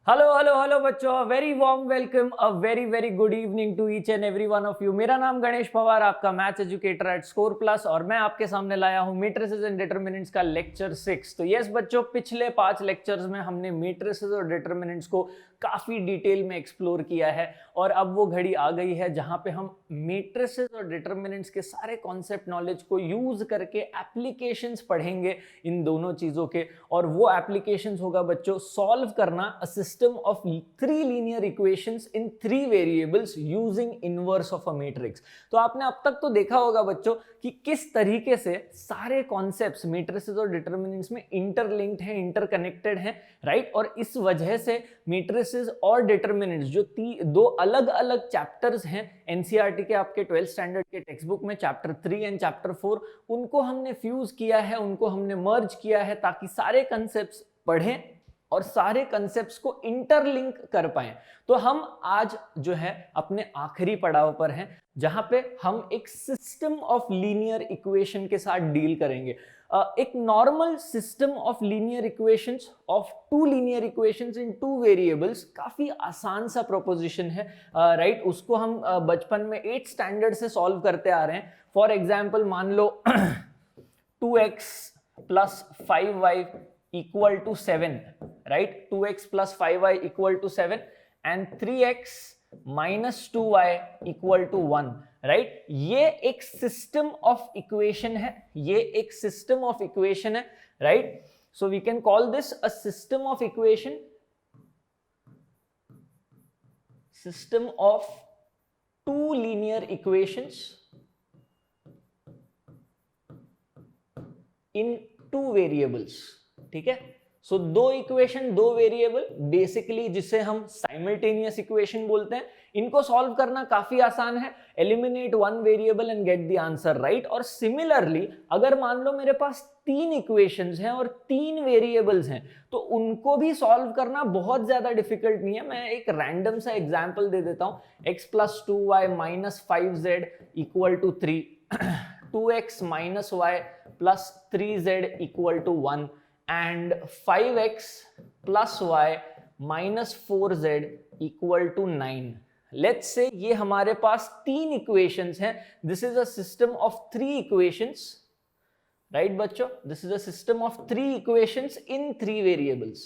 Hello hello hello बच्चों, very warm welcome, a very very good evening to each and every one of you. मेरा नाम गणेश पवार, आपका maths educator at Score Plus, और मैं आपके सामने लाया हूं मैट्रिसेस एंड डिटरमिनेंट्स का लेक्चर 6। तो यस बच्चों, पिछले 5 लेक्चर्स में हमने मैट्रिसेस और डिटरमिनेंट्स को काफी डिटेल में एक्सप्लोर किया है, और अब वो घड़ी आ गई है जहां पे हम मैट्रिसेस और डिटरमिनेंट्स के सारे कॉन्सेप्ट नॉलेज को यूज करके एप्लीकेशंस पढ़ेंगे इन दोनों चीजों के। और वो एप्लीकेशंस होगा बच्चों सॉल्व करना a system of 3 linear equations in 3 variables using inverse of a matrix. तो आपने अब तक तो देखा होगा बच्चों कि किस तरीके से सारे कॉन्सेप्ट्स मैट्रिसेस और डिटरमिनेंट्स में इंटरलिंक्ड हैं, इंटरकनेक्टेड हैं, राइट। और इस वजह से मैट्रिसेस और डिटरमिनेंट्स जो दो अलग अलग चैप्टर्स हैं एनसीईआरटी के आपके 12th स्टैंडर्ड के टेक्स्ट बुक में, चैप्टर 3 एंड चैप्टर 4, उनको हमने फ्यूज किया है, उनको हमने मर्ज किया है ताकि सारे कंसेप्ट्स पढ़ें और सारे कंसेप्ट्स को इंटरलिंक कर पाएं। तो हम आज जो है अपने आखिरी पड़ाव पर हैं जहां पे हम एक सिस्टम ऑफ लीनियर इक्वेशन के साथ डील करेंगे। एक normal system of linear equations of 2 linear equations in 2 variables काफी आसान सा प्रोपोजिशन है, राइट। उसको हम बचपन में 8th स्टैंडर्ड से सॉल्व करते आ रहे हैं। फॉर एग्जांपल मान लो 2x plus 5y equal to 7, right? 2x plus 5y equal to 7 and 3x minus 2y equal to 1, right? ये एक सिस्टम ऑफ इक्वेशन है, ये एक सिस्टम ऑफ इक्वेशन है, right? So we can call this a system of equation, system of 2 linear equations in 2 variables, ठीक है। सो 2 equation 2 variable, basically जिसे हम साइमल्टेनियस इक्वेशन बोलते हैं, इनको सॉल्व करना काफी आसान है। Eliminate 1 variable and get the answer, right. और सिमिलरली अगर मान लो मेरे पास 3 इक्वेशंस हैं और 3 वेरिएबल्स हैं, तो उनको भी सॉल्व करना बहुत ज्यादा डिफिकल्ट नहीं है। मैं एक रैंडम सा एग्जांपल दे देता हूं। x plus 2y minus 5z equal to 3 2x minus y plus 3z equal to 1 and 5x plus y minus 4z equal to 9। Let's say ये हमारे पास 3 इक्वेशंस हैं। This is a system of 3 equations, right बच्चों? This is a system of 3 equations in 3 variables,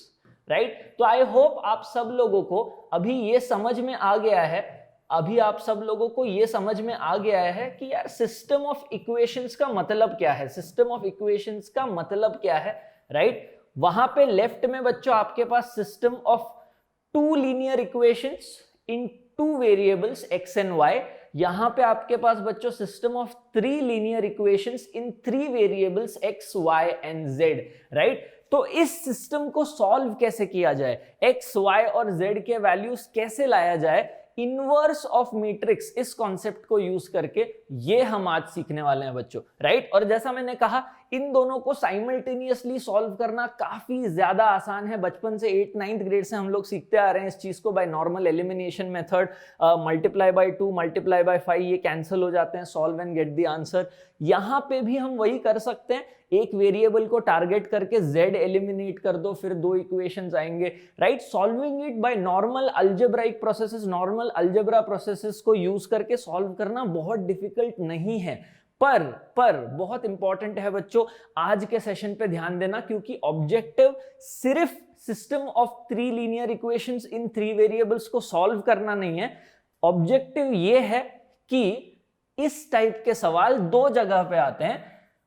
right? तो I hope आप सब लोगों को अभी ये समझ में आ गया है, अभी आप सब लोगों को ये समझ में आ गया है कि यार सिस्टम ऑफ इक्वेशंस का मतलब क्या है, सिस्टम ऑफ इक्वेशंस का मतलब क्या है, राइट। वहां पे लेफ्ट में बच्चों आपके पास system of 2 linear equations in 2 variables x and y, यहां पे आपके पास बच्चों system of 3 linear equations in 3 variables x, y and z, right. तो इस सिस्टम को सॉल्व कैसे किया जाए, x, y और z के वैल्यूज कैसे लाया जाए इनवर्स ऑफ मैट्रिक्स, इस कॉन्सेप्ट को यूज करके ये हम आज सीखने वाले हैं बच्चों, राइट। और जैसा मैंने कहा इन दोनों को साइमल्टेनियसली सॉल्व करना काफी ज्यादा आसान है। बचपन से 8th 9th ग्रेड से हम लोग सीखते आ रहे हैं इस चीज को by normal elimination method. Multiply by 2 multiply by 5 ये कैंसिल हो जाते हैं, solve and get the answer. यहां पे भी हम वही कर सकते हैं, एक वेरिएबल को टारगेट करके z एलिमिनेट कर दो, फिर 2 इक्वेशंस आएंगे, right. Solving it by normal algebraic processes, normal algebra processes को यूज करके सॉल्व करना बहुत डिफिकल्ट नहीं है। पर बहुत इंपॉर्टेंट है बच्चों, आज के सेशन पे ध्यान देना, क्योंकि ऑब्जेक्टिव सिर्फ system of 3 linear equations in 3 variables को सॉल्व करना नहीं है। ऑब्जेक्टिव ये है कि इस टाइप के सवाल 2 जगह पे आते हैं,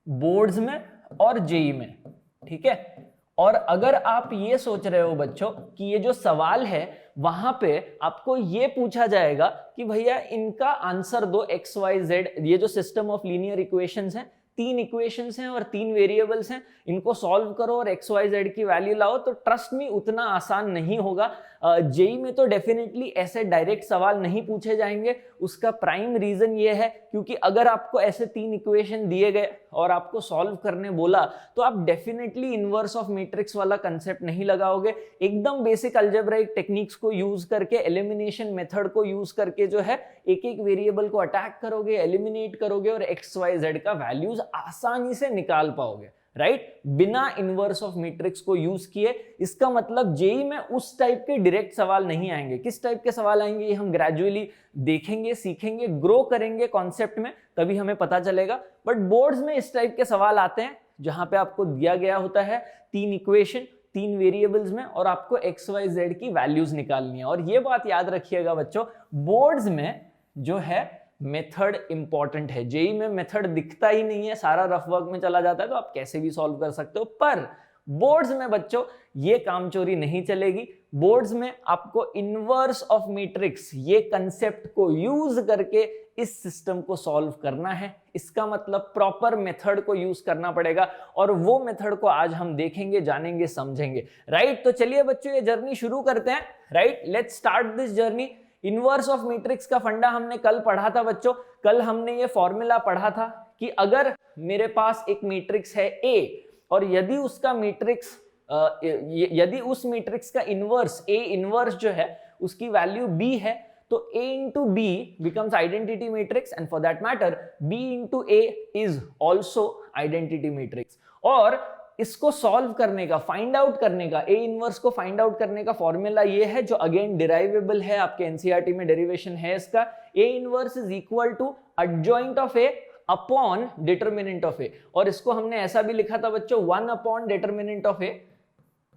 बोर्ड्स में और जेई में, ठीक है। और अगर आप ये सोच रहे हो बच्चों कि ये जो सवाल है वहां पे आपको ये पूछा जाएगा कि भैया इनका आंसर दो x, y, z, ये जो सिस्टम ऑफ लीनियर इक्वेशंस हैं, 3 इक्वेशंस हैं और 3 वेरिएबल्स हैं, इनको सॉल्व करो और x, y, z की वैल्यू लाओ, तो ट्रस्ट मी उतना आसान नहीं होगा। जेई में तो डेफिनेटली ऐसे डायरेक्ट सवाल नहीं पूछे जाएंगे। उसका प्राइम रीजन ये है क्योंकि अगर आपको ऐसे 3 इक्वेशन दिए गए और आपको सॉल्व करने बोला तो आप डेफिनेटली इनवर्स ऑफ मैट्रिक्स वाला कंसेप्ट नहीं लगाओगे। एकदम बेसिक अलजेब्राइक टेक्निक्स को यूज करके, एलिमिनेशन मेथड को यूज करके जो है एक एक वेरिएबल को अटैक करोगे, एलिमिनेट करोगे और एक्स वाई जेड का वैल्यूज आसानी से निकाल पाओगे, राइट, बिना इनवर्स ऑफ मैट्रिक्स को यूज किए। इसका मतलब जेई में उस टाइप के डायरेक्ट सवाल नहीं आएंगे। किस टाइप के सवाल आएंगे ये हम ग्रेजुअली देखेंगे, सीखेंगे, ग्रो करेंगे कॉन्सेप्ट में, तभी हमें पता चलेगा। बट बोर्ड्स में इस टाइप के सवाल आते हैं जहां पे आपको दिया गया होता है 3 इक्वेशन 3 वेरिएबल्स में और आपको एक्स वाई जेड की वैल्यूज निकालनी है। और ये बात याद रखिएगा बच्चों, बोर्ड्स में जो है मेथड इंपॉर्टेंट है। जेई में मेथड दिखता ही नहीं है, सारा रफ वर्क में चला जाता है, तो आप कैसे भी सॉल्व कर सकते हो। पर बोर्ड्स में बच्चों ये कामचोरी नहीं चलेगी। बोर्ड्स में आपको इनवर्स ऑफ मैट्रिक्स ये कंसेप्ट को यूज करके इस सिस्टम को सॉल्व करना है। इसका मतलब प्रॉपर मेथड को यूज करना पड़ेगा और वो मेथड को आज हम देखेंगे, जानेंगे, समझेंगे। राइट, तो चलिए बच्चों ये जर्नी शुरू करते हैं। Right, let's start this journey. Inverse of matrix का फंडा हमने कल पढ़ा था बच्चों। कल हमने ये फॉर्मूला पढ़ा था कि अगर मेरे पास एक मैट्रिक्स है A और यदि उसका मैट्रिक्स यदि उस मैट्रिक्स का इनवर्स A इनवर्स जो है उसकी वैल्यू B है, तो A into B becomes identity matrix and for that matter B into A is also identity matrix। और इसको सॉल्व करने का, फाइंड आउट करने का, A इनवर्स को फाइंड आउट करने का फॉर्मूला ये है जो अगेन डिराइवेबल है, आपके एनसीईआरटी में डेरिवेशन है इसका। A inverse is equal to adjoint of A upon determinant of A। और इसको हमने ऐसा भी लिखा था बच्चों 1 अपॉन डिटरमिनेंट ऑफ A,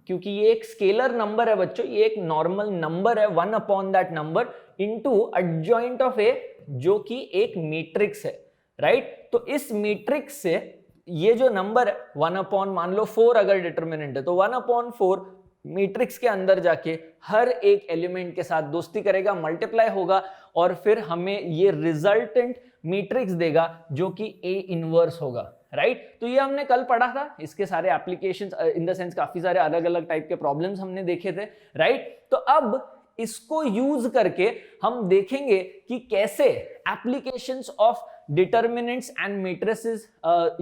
क्योंकि ये एक स्केलर नंबर है बच्चों, ये एक नॉर्मल नंबर है, 1 upon that number into adjoint of A जो कि एक मैट्रिक्स है। राइट, तो इस मैट्रिक्स से ये जो नंबर है 1 अपॉन मान लो 4 अगर डिटरमिनेंट है, तो 1 अपॉन 4 मैट्रिक्स के अंदर जाके हर एक एलिमेंट के साथ दोस्ती करेगा, मल्टीप्लाई होगा और फिर हमें ये रिजल्टेंट मैट्रिक्स देगा जो कि A इनवर्स होगा। राइट, तो ये हमने कल पढ़ा था। इसके सारे एप्लीकेशंस इन द सेंस काफी सारे अलग अलग टाइप के प्रॉब्लम्स हमने देखे थे। राइट, तो अब इसको यूज करके हम देखेंगे कि कैसे applications of determinants and matrices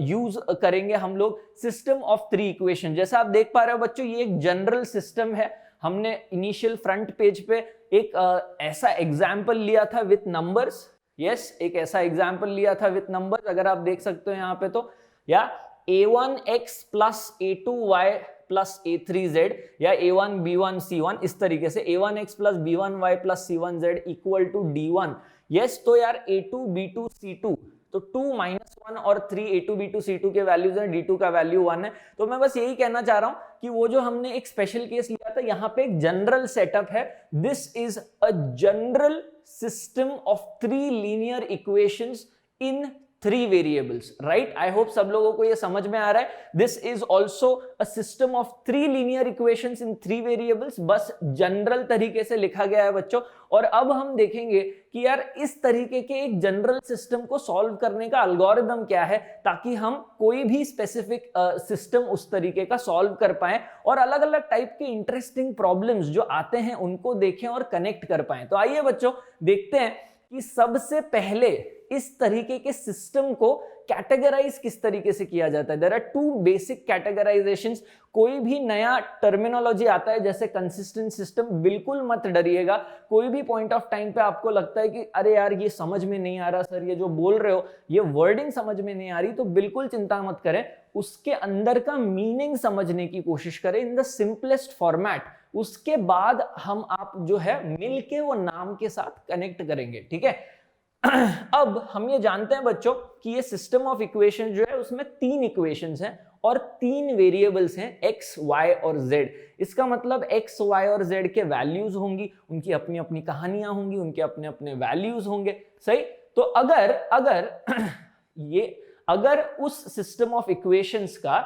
use करेंगे हम लोग सिस्टम ऑफ 3 इक्वेशन। जैसा आप देख पा रहे हो बच्चों, ये एक जनरल सिस्टम है। हमने इनिशियल फ्रंट पेज पे एक ऐसा एग्जाम्पल लिया था विथ नंबर्स। यस, एक ऐसा एग्जाम्पल लिया था विथ नंबर्स, अगर आप देख सकते हो यहाँ पे, तो या a1x plus a2y plus a3z या a1 b1 c1, इस तरीके से a1x plus b1y plus c1z equal to d1। Yes, तो यार a2 b2 c2, तो 2 - 1 और 3 a2 b2 c2 के वैल्यूज हैं, d2 का वैल्यू 1 है। तो मैं बस यही कहना चाह रहा हूं कि वो जो हमने एक स्पेशल केस लिया था, यहाँ पे एक जनरल सेटअप है। This is a general system of 3 linear equations in 3 variables. Right, I hope सब लोगों को ये समझ में आ रहा है। This is also a system of 3 linear equations in 3 variables, बस जनरल तरीके से लिखा गया है बच्चों। और अब हम देखेंगे कि यार इस तरीके के एक जनरल सिस्टम को सॉल्व करने का एल्गोरिथम क्या है, ताकि हम कोई भी स्पेसिफिक सिस्टम उस तरीके का सॉल्व कर पाएं और अलग अलग टाइप के इंटरेस्टिंग प्रॉब्लम्स जो आते हैं उनको देखें और कनेक्ट कर पाएं। तो आइए बच्चों देखते हैं कि सबसे पहले इस तरीके के सिस्टम को कैटेगराइज किस तरीके से किया जाता है। There are 2 basic categorisations. कोई भी नया टर्मिनोलॉजी आता है जैसे कंसिस्टेंट सिस्टम, बिल्कुल मत डरिएगा। कोई भी पॉइंट ऑफ टाइम पे आपको लगता है कि अरे यार ये समझ में नहीं आ रहा सर, ये जो बोल रहे हो ये वर्डिंग समझ में नहीं आ रही, तो बिल्कुल चिंता मत करें, उसके अंदर का मीनिंग समझने की कोशिश करें इन द सिंपलेस्ट फॉर्मेट। उसके बाद हम आप जो है मिलके वो नाम के साथ कनेक्ट करेंगे। ठीक है, अब हम ये जानते हैं बच्चों कि ये सिस्टम ऑफ इक्वेशन जो है उसमें 3 इक्वेशंस हैं और 3 वेरिएबल्स हैं x, y और z। इसका मतलब x, y और z के वैल्यूज होंगी, उनकी अपनी अपनी कहानियां होंगी, उनके अपने अपने वैल्यूज होंगे। सही, तो अगर उस सिस्टम ऑफ इक्वेशंस का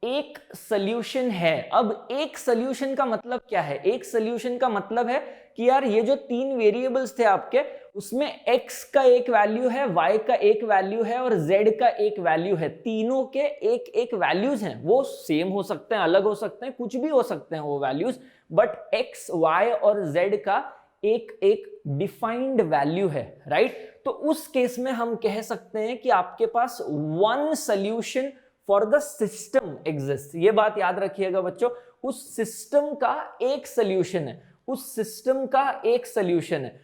एक सॉल्यूशन है। अब एक सॉल्यूशन का मतलब क्या है? एक सॉल्यूशन का मतलब है कि यार ये जो 3 वेरिएबल्स थे आपके, उसमें x का एक वैल्यू है, y का एक वैल्यू है और z का एक वैल्यू है। तीनों के एक एक वैल्यूज हैं, वो सेम हो सकते हैं, अलग हो सकते हैं, कुछ भी हो सकते हैं वो वैल्यूज, बट x, y और z का एक एक डिफाइंड वैल्यू है। राइट, तो उस केस में हम कह सकते हैं कि आपके पास 1 solution for the system exist. ये बात याद रखिएगा बच्चों, उस सिस्टम का एक सॉल्यूशन है, उस सिस्टम का एक सॉल्यूशन है।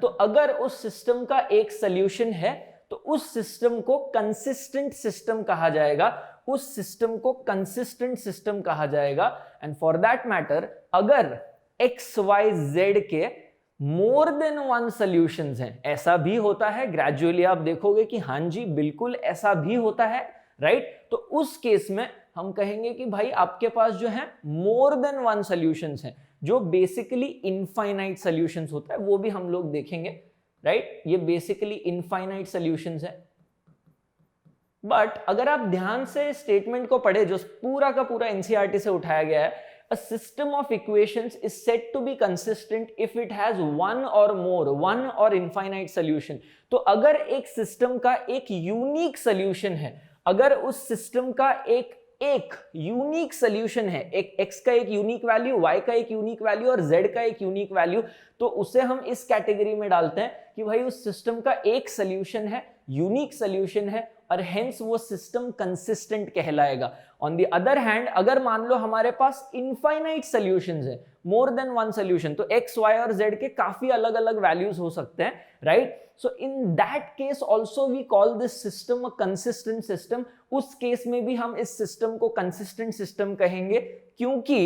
तो अगर उस सिस्टम का एक सॉल्यूशन है तो उस सिस्टम को कंसिस्टेंट सिस्टम कहा जाएगा। उस सिस्टम को कंसिस्टेंट सिस्टम कहा जाएगा। एंड फॉर दैट मैटर अगर एक्स वाई जेड के मोर देन वन सॉल्यूशंस हैं, ऐसा भी होता है, ग्रेजुअली आप देखोगे कि हाँ जी बिल्कुल ऐसा भी होता है, राइट? तो उस केस में हम कहेंगे कि भाई आपके पास जो है मोर देन वन सॉल्यूशंस हैं, जो बेसिकली इनफाइनाइट सॉल्यूशंस होता है, वो भी हम लोग देखेंगे, राइट? ये बेसिकली इनफाइनाइट सॉल्यूशंस है। बट अगर आप ध्यान से स्टेटमेंट को पढ़े जो पूरा का पूरा एनसीईआरटी से उठाया गया है, a system of equations is said to be consistent if it has one or infinite solution। तो अगर एक सिस्टम का एक यूनिक सॉल्यूशन है, अगर उस सिस्टम का एक यूनिक सॉल्यूशन है, एक x का एक यूनिक वैल्यू, y का एक यूनिक वैल्यू और z का एक यूनिक वैल्यू, तो उसे हम इस कैटेगरी में डालते हैं कि भाई उस सिस्टम का एक सॉल्यूशन है, यूनिक सॉल्यूशन है, और हेंस वो सिस्टम कंसिस्टेंट कहलाएगा। ऑन द अदर हैंड अगर मान लो हमारे पास इनफाइनाइट सॉल्यूशंस है, मोर देन वन सॉल्यूशन, तो x, y और z के काफी अलग अलग वैल्यूज हो सकते हैं, right? So in that case also we call this system a consistent system. उस केस में भी हम इस सिस्टम को कंसिस्टेंट सिस्टम कहेंगे, क्योंकि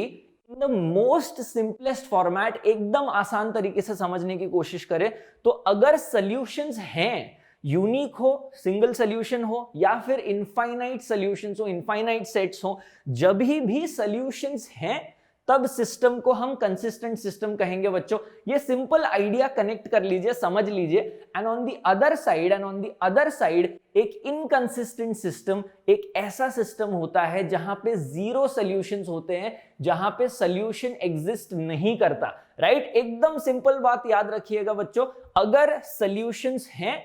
in the most simplest format, एकदम आसान तरीके से समझने की कोशिश करें तो अगर सॉल्यूशंस हैं, यूनिक हो, सिंगल सॉल्यूशन हो, या फिर इनफाइनाइट सॉल्यूशंस हो, इनफाइनाइट सेट्स हो, जब भी सॉल्यूशंस हैं तब सिस्टम को हम कंसिस्टेंट सिस्टम कहेंगे बच्चों। ये सिंपल आइडिया कनेक्ट कर लीजिए, समझ लीजिए। And on the other side एक इनकंसिस्टेंट सिस्टम एक ऐसा सिस्टम होता है जहां पे जीरो सॉल्यूशंस होते हैं, जहां पे सॉल्यूशन एग्जिस्ट नहीं करता, राइट? एकदम सिंपल बात याद रखिएगा बच्चों, अगर सॉल्यूशंस हैं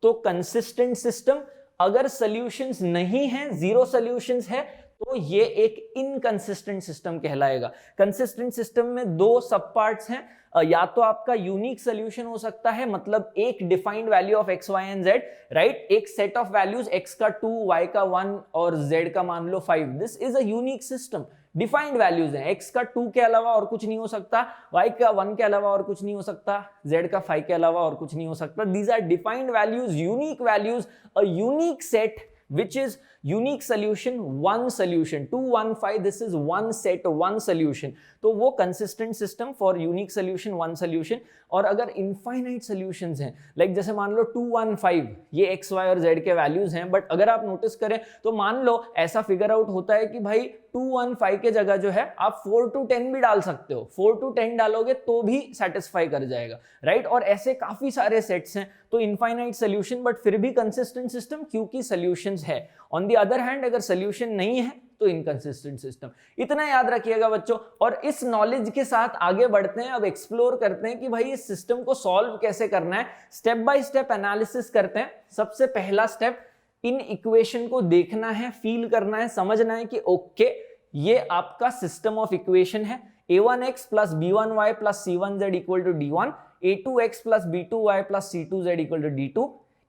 तो कंसिस्टेंट सिस्टम, अगर सॉल्यूशंस नहीं हैं, जीरो सॉल्यूशंस है, तो ये एक इनकंसिस्टेंट सिस्टम कहलाएगा। कंसिस्टेंट सिस्टम में दो सब पार्ट्स हैं, या तो आपका यूनिक सॉल्यूशन हो सकता है, मतलब एक defined value of x, y and z, right? एक सेट ऑफ वैल्यूज, एक्स का 2, वाई का 1 और जेड का मान लो 5, this is a unique system. Defined values हैं, एक्स का 2 के अलावा और कुछ नहीं हो सकता, वाई का 1 के अलावा और कुछ नहीं हो सकता, जेड का 5 के अलावा और कुछ नहीं हो सकता। These are defined values, unique values, a unique set which is unique solution, one solution, 2 1 5, this is one set, one solution। तो वो consistent system for unique solution, one solution। और अगर infinite solutions हैं, like जैसे मान लो 2 1 5, ये x, y और z के वैल्यूज हैं, बट अगर आप नोटिस करें तो मान लो ऐसा फिगर आउट होता है कि भाई 2 1 5 के जगह जो है आप 4 to 10 भी डाल सकते हो, 4 to 10 डालोगे तो भी सेटिस्फाई कर जाएगा, राइट? और ऐसे काफी सारे सेट्स हैं, तो इनफाइनाइट सोल्यूशन बट फिर भी कंसिस्टेंट सिस्टम, क्योंकि सॉल्यूशंस है। ऑन द अदर हैंड अगर सॉल्यूशन नहीं है तो इनकंसिस्टेंट सिस्टम। इतना याद रखिएगा बच्चों। और इस नॉलेज के साथ आगे बढ़ते हैं, अब एक्सप्लोर करते हैं कि भाई इस सिस्टम को सॉल्व कैसे करना है, स्टेप बाय स्टेप एनालिसिस करते हैं। सबसे पहला स्टेप, इन इक्वेशन को देखना है, फील करना है, समझना है कि ओके ये आपका सिस्टम ऑफ इक्वेशन है। a1x plus b1y plus c1z equal to d1, a2x plus b2y plus c2z equal to d2,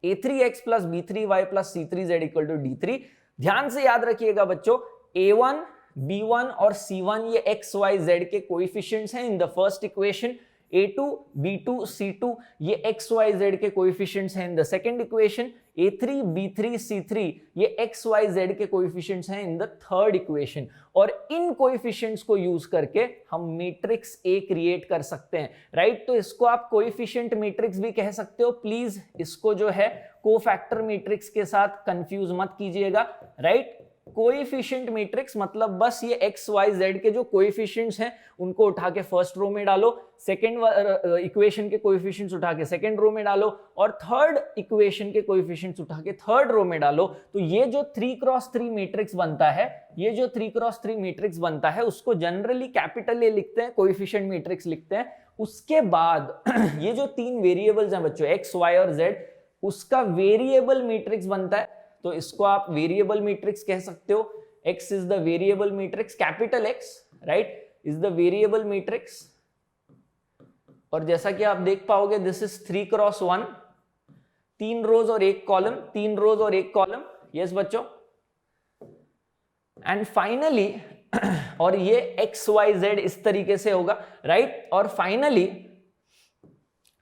a3x plus b3y plus c3z equal to d3। ध्यान से याद रखिएगा बच्चों, a1, b1 और c1 ये x, y, z के coefficients हैं इन the first equation. a2, b2, c2 ये x, y, z के कोएफिशिएंट्स हैं इन the second equation. a3, b3, c3 ये x, y, z के कोएफिशिएंट्स हैं इन द थर्ड इक्वेशन। और इन कोएफिशिएंट्स को यूज करके हम मैट्रिक्स A क्रिएट कर सकते हैं, राइट? तो इसको आप कोएफिशिएंट मैट्रिक्स भी कह सकते हो। प्लीज इसको जो है कोफैक्टर मैट्रिक्स के साथ कंफ्यूज मत कीजिएगा, राइट? कोएफिशिएंट मैट्रिक्स मतलब बस ये x, y, z के जो कोएफिशिएंट्स हैं उनको उठा के फर्स्ट रो में डालो, सेकंड इक्वेशन के कोएफिशिएंट्स उठा के सेकंड रो में डालो, और थर्ड इक्वेशन के कोएफिशिएंट्स उठा के थर्ड रो में डालो। तो ये जो 3x3 मैट्रिक्स बनता है, ये जो 3x3 मैट्रिक्स बनता है उसको जनरली कैपिटल A लिखते हैं, कोएफिशिएंट मैट्रिक्स लिखते हैं। उसके बाद ये जो तीन वेरिएबल्स हैं बच्चों x, y और z, उसका वेरिएबल मैट्रिक्स बनता है। तो इसको आप वेरिएबल मैट्रिक्स कह सकते हो। x is the variable matrix, capital X, right, is the variable matrix. और जैसा कि आप देख पाओगे दिस इज 3x1, 3 रोज और 1 कॉलम, 3 रोज और 1 कॉलम, यस बच्चों। एंड फाइनली और ये x, y, z इस तरीके से होगा, राइट? और फाइनली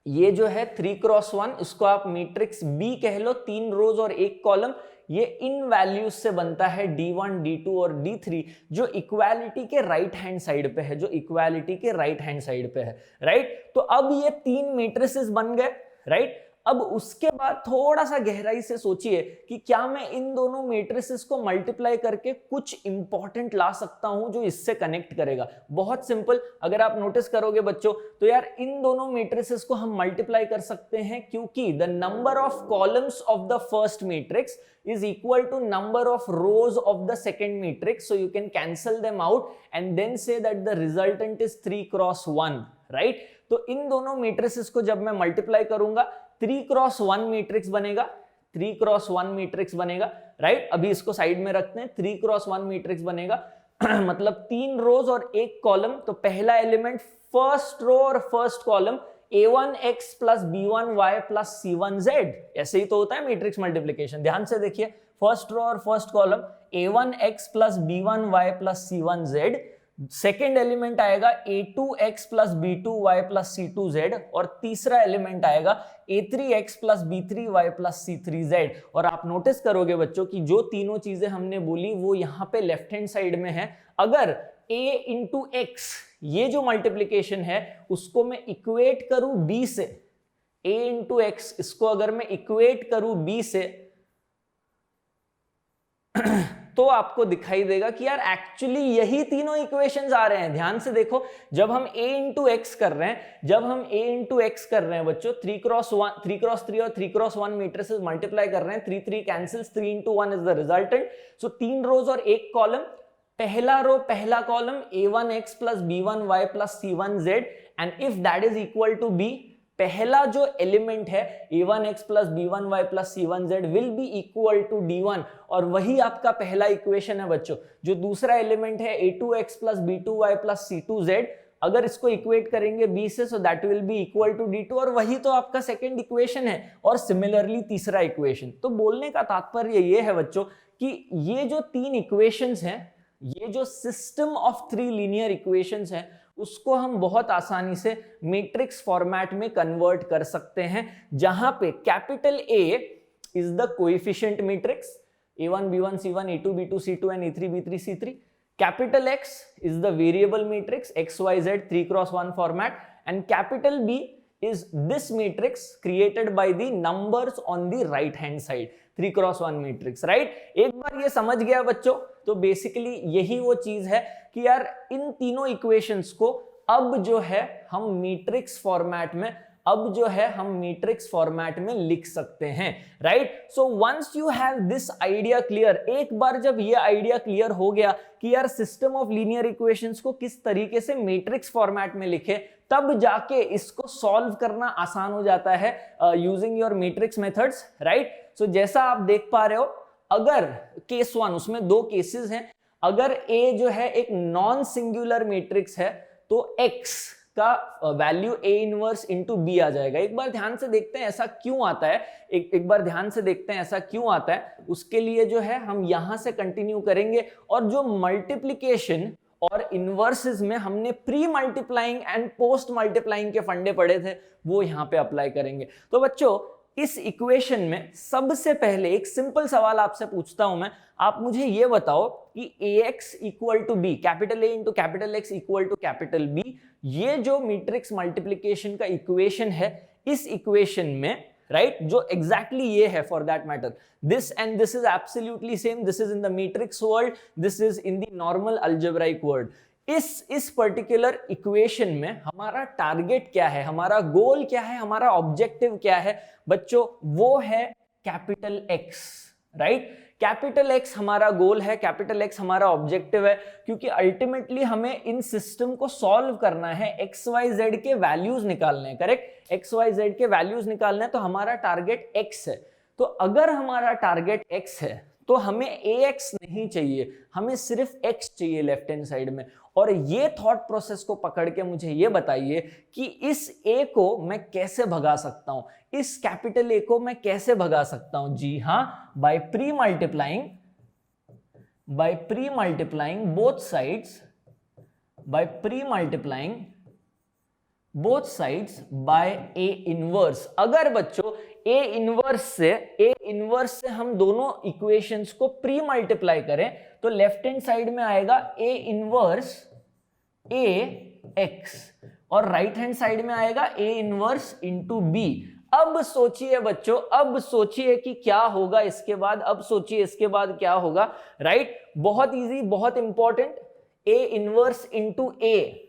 ये जो है 3x1, इसको आप मैट्रिक्स B कह लो, 3 रोज और 1 कॉलम। ये इन वैल्यूज से बनता है D1, D2 और D3 जो इक्वालिटी के राइट हैंड साइड पे है, जो इक्वालिटी के राइट हैंड साइड पे है, राइट। तो अब ये 3 मैट्रिसेस बन गए, राइट। अब उसके बाद थोड़ा सा गहराई से सोचिए कि क्या मैं इन दोनों मैट्रिसेस को मल्टीप्लाई करके कुछ इंपॉर्टेंट ला सकता हूं जो इससे कनेक्ट करेगा। बहुत सिंपल, अगर आप नोटिस करोगे बच्चों तो यार इन दोनों मैट्रिसेस को हम मल्टीप्लाई कर सकते हैं, क्योंकि the number of columns of the first matrix is equal to number of rows of the second matrix, so you can cancel them out and then say that the resultant is 3 cross 1, right। तो इन दोनों matrices को जब मैं multiply करूंगा 3 cross 1 matrix बनेगा, 3 cross 1 matrix बनेगा, right. अभी इसको साइड में रखते हैं, 3 क्रॉस 1 मैट्रिक्स बनेगा मतलब 3 रोज और 1 कॉलम। तो पहला एलिमेंट फर्स्ट रो और first column a1x plus b1y plus c1z, ऐसे ही तो होता है मैट्रिक्स मल्टीप्लिकेशन। ध्यान से देखिए, फर्स्ट रो और first column a1x plus b1y plus c1z, second element आएगा a2x plus b2y plus c2z और तीसरा एलिमेंट आएगा a3x plus b3y plus c3z। और आप नोटिस करोगे बच्चों कि जो तीनों चीजें हमने बोली वो यहां पे लेफ्ट हैंड साइड में है। अगर a इंटू x ये जो मल्टीप्लीकेशन है उसको मैं इक्वेट करूं b से, a इंटू x इसको अगर मैं इक्वेट करूं b से तो आपको दिखाई देगा कि यार एक्चुअली यही तीनों इक्वेशंस आ रहे हैं। ध्यान से देखो, जब हम a इंटू एक्स कर रहे हैं, जब हम a इंटू एक्स कर रहे हैं बच्चों, 3 क्रॉस 3 और 3 क्रॉस 1 मैट्रिसेस मल्टीप्लाई कर रहे हैं, 3 cancels, 3 into 1 is the resultant. So 3 rows और 1 कॉलम, पहला रो पहला column a1x plus b1y plus c1z and if that is equal to b, पहला जो एलिमेंट है a1x plus b1y plus c1z will be equal to d1 और वही आपका पहला इक्वेशन है बच्चों। जो दूसरा एलिमेंट है a2x plus b2y plus c2z, अगर इसको इक्वेट करेंगे b से so that will be equal to d2 और वही तो आपका सेकंड इक्वेशन है। और सिमिलरली तीसरा इक्वेशन। तो बोलने का तात्पर्य ये है बच्चों कि ये जो 3 इक्वेशंस हैं, ये जो सिस्टम ऑफ 3 लीनियर इक्वेशंस हैं, उसको हम बहुत आसानी से मैट्रिक्स फॉर्मेट में कन्वर्ट कर सकते हैं, जहां पे capital A is the coefficient matrix a1 b1 c1 a2 b2 c2 and a3 b3 c3, capital X is the variable matrix XYZ 3 cross 1 format and capital B is this matrix created by the numbers on the right hand side 3 cross 1 matrix, right। एक बार ये समझ गया बच्चों तो basically यही वो चीज है कि यार इन तीनों इक्वेशंस को अब जो है हम मैट्रिक्स फॉर्मेट में मैट्रिक्स फॉर्मेट में लिख सकते हैं, right. So once you have this idea clear, एक बार जब ये आइडिया क्लियर हो गया कि यार सिस्टम ऑफ लीनियर इक्वेशंस को किस तरीके से मैट्रिक्स फॉर्मेट में लिखे, तब जाके इसको सॉल्व करना आसान हो जाता है using your matrix methods, right. So जैसा आप देख पा रहे हो, अगर केस 1, उसमें 2 केसेस हैं, अगर A जो है एक नॉन सिंगुलर मैट्रिक्स है तो X का value A inverse into B आ जाएगा। एक बार ध्यान से देखते हैं ऐसा क्यों आता है, एक बार ध्यान से देखते हैं ऐसा क्यों आता है। उसके लिए जो है हम यहां से कंटिन्यू करेंगे और जो मल्टीप्लिकेशन और इनवर्सेस में हमने pre multiplying and post multiplying के फंडे पढ़े थे वो यहां पे अप्लाई करेंगे। तो बच्चों इस इक्वेशन में सबसे पहले एक सिंपल सवाल आपसे पूछता हूं मैं, आप मुझे ये बताओ कि ax equal to b, capital A into capital X equal to capital B, ये जो मैट्रिक्स मल्टीप्लिकेशन का इक्वेशन है, इस इक्वेशन में राइट जो एग्जैक्टली ये है, for that matter this and this is absolutely same, this is in the matrix world, this is in the normal algebraic world. इस पर्टिकुलर इक्वेशन में हमारा टारगेट क्या है, हमारा गोल क्या है, हमारा ऑब्जेक्टिव क्या है बच्चों, वो है capital X, right. Capital X हमारा गोल है, कैपिटल X हमारा ऑब्जेक्टिव है, क्योंकि अल्टीमेटली हमें इन सिस्टम को सॉल्व करना है, XYZ के वैल्यूज निकालने हैं, करेक्ट, XYZ के वैल्यूज निकालने हैं, तो हमारा टारगेट X है। तो अगर हमारा टारगेट X है तो हमें AX नहीं चाहिए, हमें सिर्फ X चाहिए लेफ्ट हैंड साइड में। और ये थॉट प्रोसेस को पकड़ के मुझे ये बताइए कि इस A को मैं कैसे भगा सकता हूं, इस कैपिटल A को मैं कैसे भगा सकता हूं। जी हां, by pre multiplying both sides, by pre multiplying both sides by A inverse. अगर बच्चों ए इनवर्स से हम दोनों इक्वेशंस को प्री मल्टीप्लाई करें तो लेफ्ट हैंड साइड में आएगा ए इनवर्स ए एक्स और राइट हैंड साइड में आएगा ए इनवर्स इंटू बी। अब सोचिए बच्चों, अब सोचिए कि क्या होगा इसके बाद, अब सोचिए इसके बाद क्या होगा, राइट? बहुत इजी, बहुत important, A inverse into A.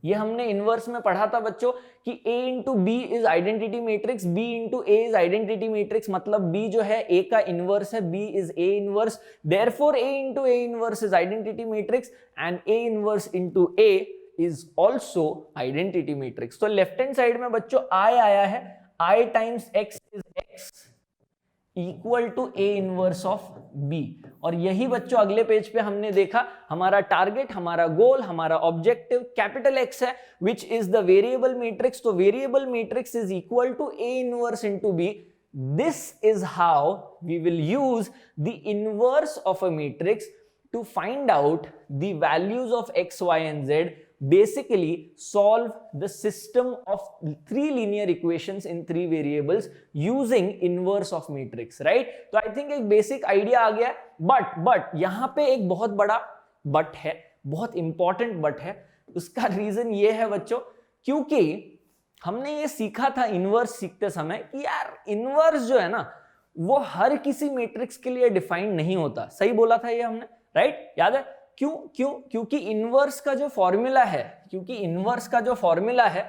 ये हमने इनवर्स में पढ़ा था बच्चों कि A into B is identity matrix, B into A is identity matrix, मतलब B जो है A का इनवर्स है, B is A inverse, therefore A into A inverse is identity matrix and A inverse into A is also identity matrix. तो left hand side में बच्चों I आया है, I times X is X equal to A inverse of B। और यही बच्चों अगले page पे हमने देखा, हमारा टारगेट, हमारा गोल, हमारा ऑब्जेक्टिव कैपिटल X है, which is the variable matrix. तो variable matrix is equal to A inverse into B। This is how we will use the inverse of a matrix to find out the values of x, y and z, basically solve the system of three linear equations in three variables using inverse of matrix, right? तो I think एक basic idea आ गया है, but यहाँ पे एक बहुत बड़ा but है, बहुत important but है। उसका reason ये है बच्चों, क्योंकि हमने ये सीखा था इनवर्स सीखते समय कि यार इनवर्स जो है ना वो हर किसी मैट्रिक्स के लिए डिफाइंड नहीं होता। सही बोला था ये हमने, राइट? याद है क्यों? क्योंकि इनवर्स का जो फॉर्मूला है,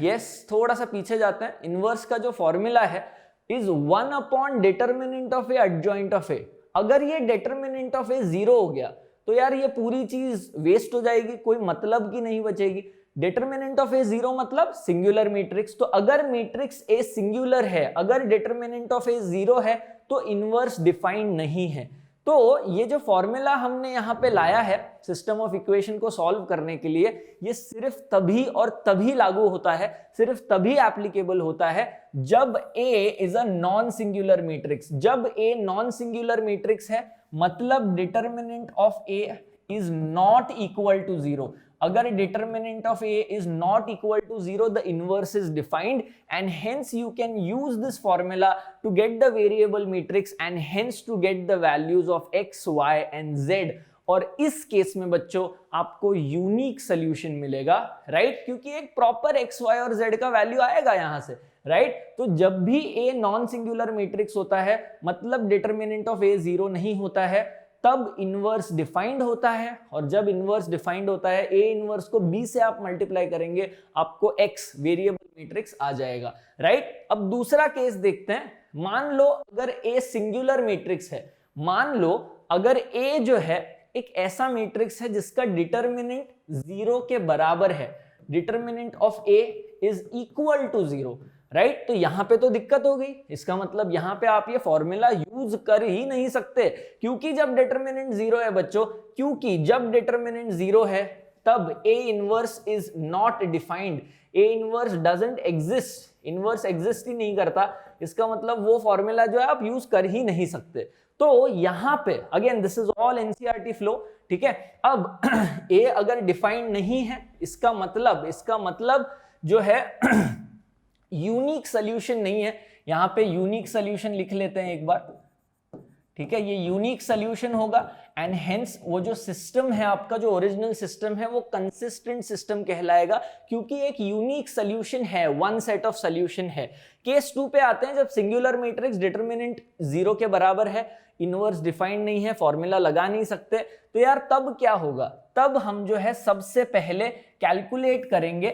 यस थोड़ा सा पीछे जाते हैं, इनवर्स का जो फॉर्मूला है is 1 upon determinant of A adjoint of A. अगर ये डिटरमिनेंट ऑफ ए 0 हो गया तो यार ये पूरी चीज वेस्ट हो जाएगी, कोई मतलब की नहीं बचेगी। डिटरमिनेंट ऑफ ए 0 मतलब सिंगुलर मैट्रिक्स। तो अगर मैट्रिक्स ए सिंगुलर है, अगर डिटरमिनेंट ऑफ ए 0 है तो इनवर्स डिफाइंड नहीं है। तो ये जो फॉर्मूला हमने यहाँ पे लाया है सिस्टम ऑफ इक्वेशन को सॉल्व करने के लिए, ये सिर्फ तभी और तभी लागू होता है, सिर्फ तभी एप्लीकेबल होता है जब A is a non singular matrix. जब A नॉन सिंगुलर मैट्रिक्स है मतलब determinant of A is not equal to 0। अगर determinant of A is not equal to 0, the inverse is defined and hence you can use this formula to get the variable matrix and hence to get the values of x, y and z। और इस case में बच्चों आपको unique solution मिलेगा, right? क्योंकि एक proper x, y और z का वैल्यू आएगा यहां से, राइट? तो जब भी A नॉन सिंगुलर मैट्रिक्स होता है मतलब डिटरमिनेंट ऑफ A 0 नहीं होता है, तब इनवर्स डिफाइंड होता है। और जब इनवर्स डिफाइंड होता है, ए इनवर्स को बी से आप मल्टीप्लाई करेंगे, आपको एक्स वेरिएबल मैट्रिक्स आ जाएगा, राइट? अब दूसरा केस देखते हैं। मान लो अगर ए सिंगुलर मैट्रिक्स है, मान लो अगर ए जो है एक ऐसा मैट्रिक्स है जिसका डिटरमिनेंट 0 के बराबर है, determinant of A is equal to 0, right? तो यहां पे तो दिक्कत हो गई। इसका मतलब यहां पे आप ये फॉर्मूला यूज कर ही नहीं सकते, क्योंकि जब डिटरमिनेंट 0 है बच्चों, क्योंकि जब डिटरमिनेंट 0 है तब A inverse is not defined, A inverse doesn't exist, inverse exist ही नहीं करता। इसका मतलब वो फॉर्मूला जो है आप यूज कर ही नहीं सकते। तो यहां पे again this is all NCERT flow, ठीक है? अब A अगर डिफाइंड नहीं है, इसका मतलब जो है यूनिक सोल्यूशन नहीं है। यहां पे यूनिक सोल्यूशन लिख लेते हैं एक बार, ठीक है? ये यूनिक सोल्यूशन होगा एंड हेंस वो जो सिस्टम है आपका, जो ओरिजिनल सिस्टम है, वो कंसिस्टेंट सिस्टम कहलाएगा, क्योंकि एक यूनिक सोल्यूशन है, वन सेट ऑफ सोल्यूशन है। केस 2 पे आते हैं, जब सिंगुलर मैट्रिक्स डिटरमिनेंट 0 के बराबर है, इनवर्स डिफाइंड नहीं है, फॉर्मूला लगा नहीं सकते, तो यार तब क्या होगा? तब हम जो है सबसे पहले कैलकुलेट करेंगे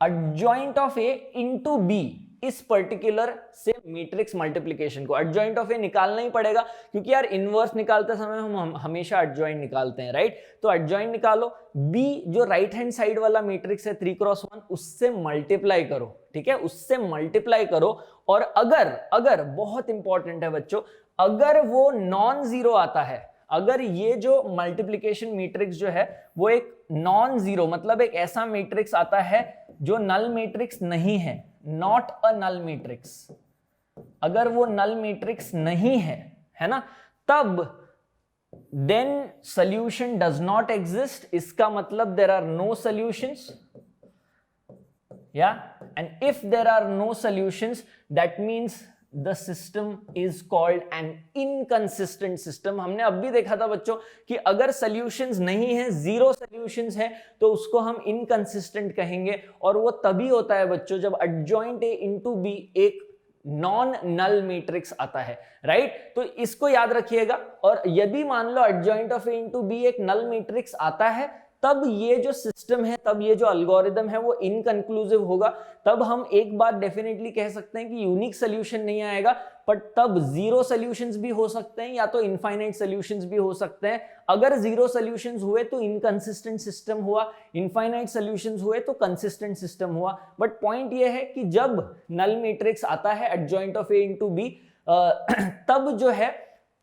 adjoint of A into B, इस पर्टिकुलर से मैट्रिक्स मल्टीप्लिकेशन को। एडजॉइंट ऑफ ए निकालना ही पड़ेगा, क्योंकि यार इनवर्स निकालते समय हम हमेशा एडजॉइंट निकालते हैं, राइट? तो एडजॉइंट निकालो, बी जो राइट हैंड साइड वाला मैट्रिक्स है 3x1, उससे मल्टीप्लाई करो, ठीक है? उससे मल्टीप्लाई करो। और अगर बहुत इंपॉर्टेंट है बच्चों, अगर वो नॉन जीरो आता है, अगर ये जो मल्टीप्लिकेशन मैट्रिक्स जो है वो एक नॉन जीरो, मतलब एक ऐसा मैट्रिक्स आता है जो नल मैट्रिक्स नहीं है, नॉट अ नल मैट्रिक्स, अगर वो नल मैट्रिक्स नहीं है ना, तब then solution does not exist. इसका मतलब there are no solutions, and if there are no solutions, that means the system is called an inconsistent system. हमने अब भी देखा था बच्चों कि अगर solutions नहीं है, zero solutions है, तो उसको हम inconsistent कहेंगे, और वो तभी होता है बच्चों जब adjoint A into B एक नॉन नल मैट्रिक्स आता है, राइट? तो इसको याद रखिएगा। और यदि मान लो adjoint of A into B एक नल मैट्रिक्स आता है, तब ये जो सिस्टम है, तब ये जो एल्गोरिदम है वो इनकंक्लूसिव होगा। तब हम एक बात डेफिनेटली कह सकते हैं कि यूनिक सोल्यूशन नहीं आएगा, पर तब जीरो सॉल्यूशंस भी हो सकते हैं या तो इनफाइनाइट सॉल्यूशंस भी हो सकते हैं। अगर जीरो सॉल्यूशंस हुए तो इनकंसिस्टेंट सिस्टम हुआ, इनफाइनाइट सॉल्यूशंस हुए तो कंसिस्टेंट सिस्टम हुआ। बट पॉइंट ये है कि जब नल मैट्रिक्स आता है adjoint of A into B, तब जो है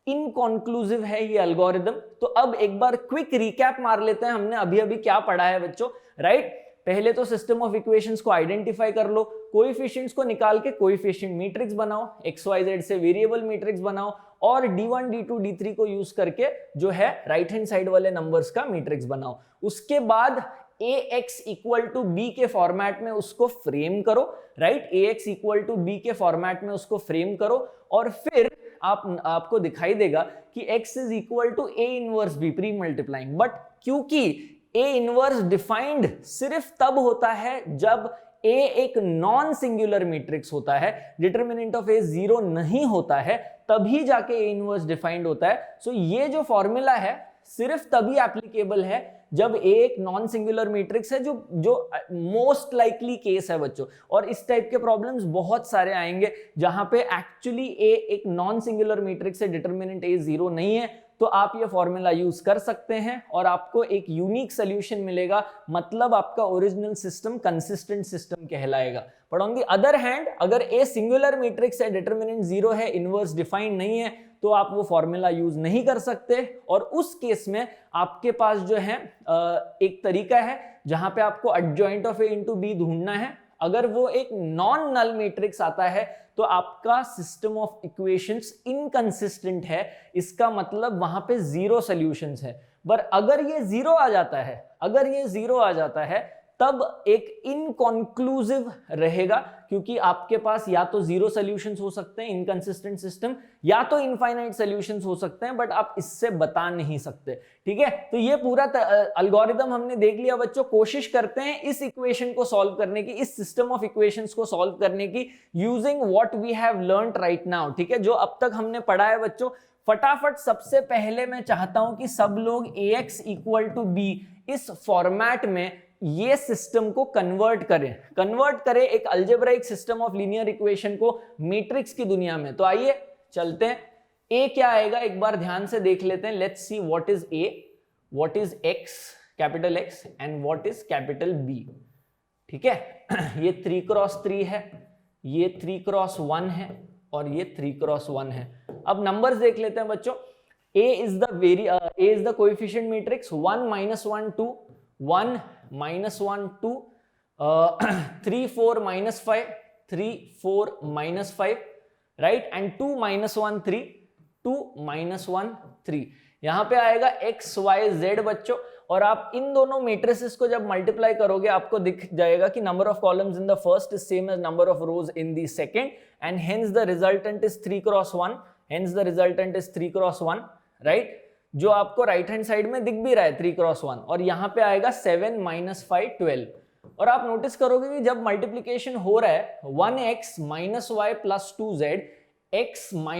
इनकॉन्क्लूसिव है ये एल्गोरिदम। तो अब एक बार क्विक रिकैप मार लेते हैं, हमने अभी अभी क्या पढ़ा है बच्चों, राइट? पहले तो सिस्टम ऑफ इक्वेशंस को आइडेंटिफाई कर लो, कोएफिशिएंट्स को निकाल के कोएफिशिएंट मैट्रिक्स बनाओ, XYZ से वेरिएबल मैट्रिक्स बनाओ, और D1 D2 D3 को यूज करके जो है राइट हैंड साइड वाले नंबर्स का मैट्रिक्स बनाओ। उसके बाद AX इक्वल टू B के फॉर्मेट में उसको फ्रेम करो, right? AX equal to B के फॉर्मेट में उसको फ्रेम करो, और फिर आपको दिखाई देगा कि x is equal to A inverse B pre multiplying. But क्योंकि A इनवर्स डिफाइंड सिर्फ तब होता है जब A एक नॉन सिंगुलर मैट्रिक्स होता है, डिटरमिनेंट ऑफ A जीरो नहीं होता है, तभी जाके A इनवर्स डिफाइंड होता है। सो ये जो फॉर्मूला है सिर्फ तभी एप्लीकेबल है जब A एक नॉन सिंगुलर मैट्रिक्स है, जो मोस्ट लाइकली केस है बच्चों। और इस टाइप के प्रॉब्लम्स बहुत सारे आएंगे जहां पे एक्चुअली A एक नॉन सिंगुलर मैट्रिक्स है, डिटरमिनेंट A जीरो नहीं है, तो आप ये फॉर्मूला यूज कर सकते हैं और आपको एक यूनिक सोल्यूशन मिलेगा, मतलब आपका ओरिजिनल सिस्टम कंसिस्टेंट सिस्टम कहलाएगा। But on the other hand, अगर A सिंगुलर मैट्रिक्स है, डिटरमिनेंट जीरो है, इनवर्स डिफाइंड नहीं है, तो आप वो फॉर्मूला यूज नहीं कर सकते। और उस केस में आपके पास जो है एक तरीका है जहां पे आपको adjoint of A into B ढूंढना है। अगर वो एक नॉन नल मैट्रिक्स आता है तो आपका सिस्टम ऑफ इक्वेशंस इनकंसिस्टेंट है, इसका मतलब वहां पे जीरो सॉल्यूशंस है। पर अगर ये जीरो आ जाता है, अगर ये जीरो आ जाता है, तब एक इनकॉन्क्लूसिव रहेगा, क्योंकि आपके पास या तो जीरो सॉल्यूशंस हो सकते हैं इनकंसिस्टेंट सिस्टम, या तो इनफाइनाइट सॉल्यूशंस हो सकते हैं, बट आप इससे बता नहीं सकते। ठीक है, तो ये पूरा एल्गोरिदम हमने देख लिया बच्चों। कोशिश करते हैं इस इक्वेशन को सॉल्व करने की, इस सिस्टम ऑफ इक्वेशंस को सॉल्व करने की, using what we have learned right now. ठीक है, जो अब तक हमने पढ़ा है बच्चों, फटाफट सबसे पहले मैं चाहता हूं कि सब लोग AX इक्वल टू B इस फॉर्मेट में ये सिस्टम को कन्वर्ट करें एक algebraic system of linear equation को मैट्रिक्स की दुनिया में। तो आइए चलते हैं। A क्या आएगा एक बार ध्यान से देख लेते हैं। Let's see what is A, what is X, capital X, and what is capital B। ठीक है, ये 3x3 है, ये 3x1 है, और ये 3x1 है। अब नंबर्स देख लेते हैं बच्चों। A is the coefficient matrix 1 -1 2 1 -1 2 3 4 -5 3 4 -5, right? and 2 -1 3 2 -1 3। यहां पे आएगा x y z बच्चों, और आप इन दोनों मैट्रिसेस को जब मल्टीप्लाई करोगे आपको दिख जाएगा कि number of columns in the first is same as number of rows in the second, and hence the resultant is 3x1, hence the resultant is 3x1, right? जो आपको राइट हैंड साइड में दिख भी रहा है 3x1, और यहां पे आएगा 7 - 5 12। और आप नोटिस करोगे कि जब मल्टीप्लीकेशन हो रहा है 1x - y + 2z, x - y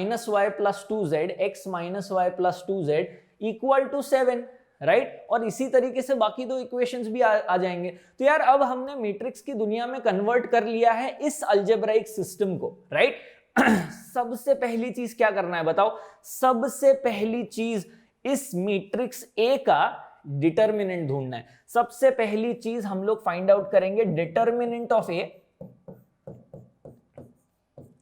+ 2z, x - y + 2z equal to 7, right? और इसी तरीके से बाकी दो इक्वेशंस भी आ जाएंगे। तो यार अब हमने मैट्रिक्स की दुनिया में कन्वर्ट कर लिया है इस अलजेब्राइक सिस्टम को, राइट? सबसे पहली चीज क्या करना है बताओ? सबसे पहली चीज इस मैट्रिक्स A का डिटरमिनेंट ढूंढना है। सबसे पहली चीज हम लोग फाइंड आउट करेंगे डिटरमिनेंट ऑफ A,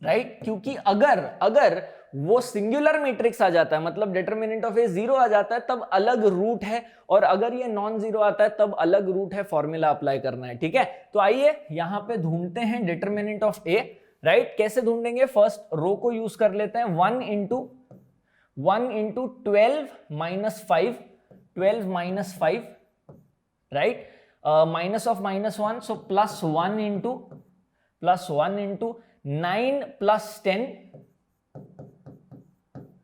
राइट? क्योंकि अगर वो सिंगुलर मैट्रिक्स आ जाता है, मतलब डिटरमिनेंट ऑफ A जीरो आ जाता है, तब अलग रूट है, और अगर ये नॉन जीरो आता है तब अलग रूट है, फॉर्मूला अप्लाई करना है। ठीक है, तो आइए यहां पे ढूंढते हैं डिटरमिनेंट ऑफ A, राइट? कैसे ढूंढेंगे? फर्स्ट रो को यूज कर लेते हैं। 1 × 12 - 5 12 - 5, right? Minus of -1, so +1 into 9 + 10,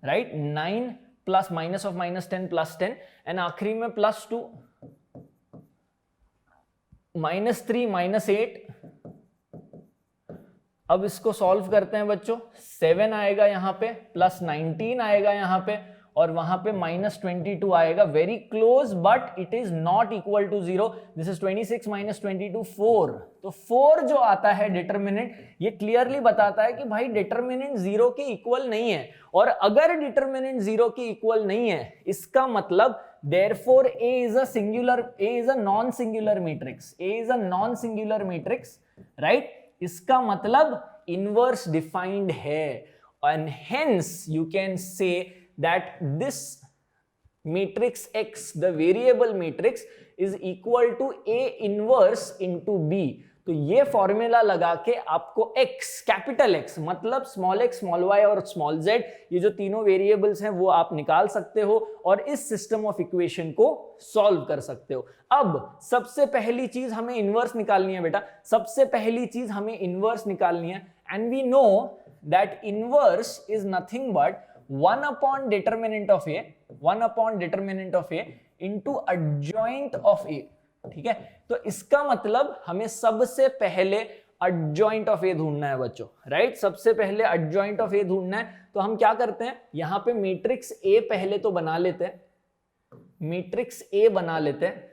right, 9 plus minus of -10 + 10, and आखिरी में +2 -3 -8। अब इसको सॉल्व करते हैं बच्चों, 7 आएगा यहाँ पे, +19 आएगा यहाँ पे, और वहां पे -22 आएगा। Very close, but it is not equal to 0। This is 26 - 22 4। तो 4 जो आता है डिटरमिनेंट, ये क्लियरली बताता है कि भाई डिटरमिनेंट 0 के इक्वल नहीं है। और अगर डिटरमिनेंट 0 के इक्वल नहीं है, इसका मतलब therefore A is a non-singular matrix. A is a non-singular matrix, right? इसका मतलब इनवर्स डिफाइंड है, and hence you can say that this matrix X, the variable matrix, is equal to A inverse into B. तो ये formula लगा के आपको X, capital X मतलब small x, small y और स्मॉल z, ये जो तीनों वेरिएबल्स हैं वो आप निकाल सकते हो और इस सिस्टम ऑफ इक्वेशन को सॉल्व कर सकते हो। अब सबसे पहली चीज हमें इनवर्स निकालनी है बेटा, सबसे पहली चीज हमें इनवर्स निकालनी है, and we know that inverse is nothing but 1 upon determinant of A, 1 upon determinant of A into adjoint of A, ठीक है। तो इसका मतलब हमें सबसे पहले adjoint of A ढूंढना है बच्चों, राइट, सबसे पहले adjoint of A ढूंढना है। तो हम क्या करते हैं, यहां पे मैट्रिक्स A पहले तो बना लेते हैं, मैट्रिक्स A बना लेते हैं,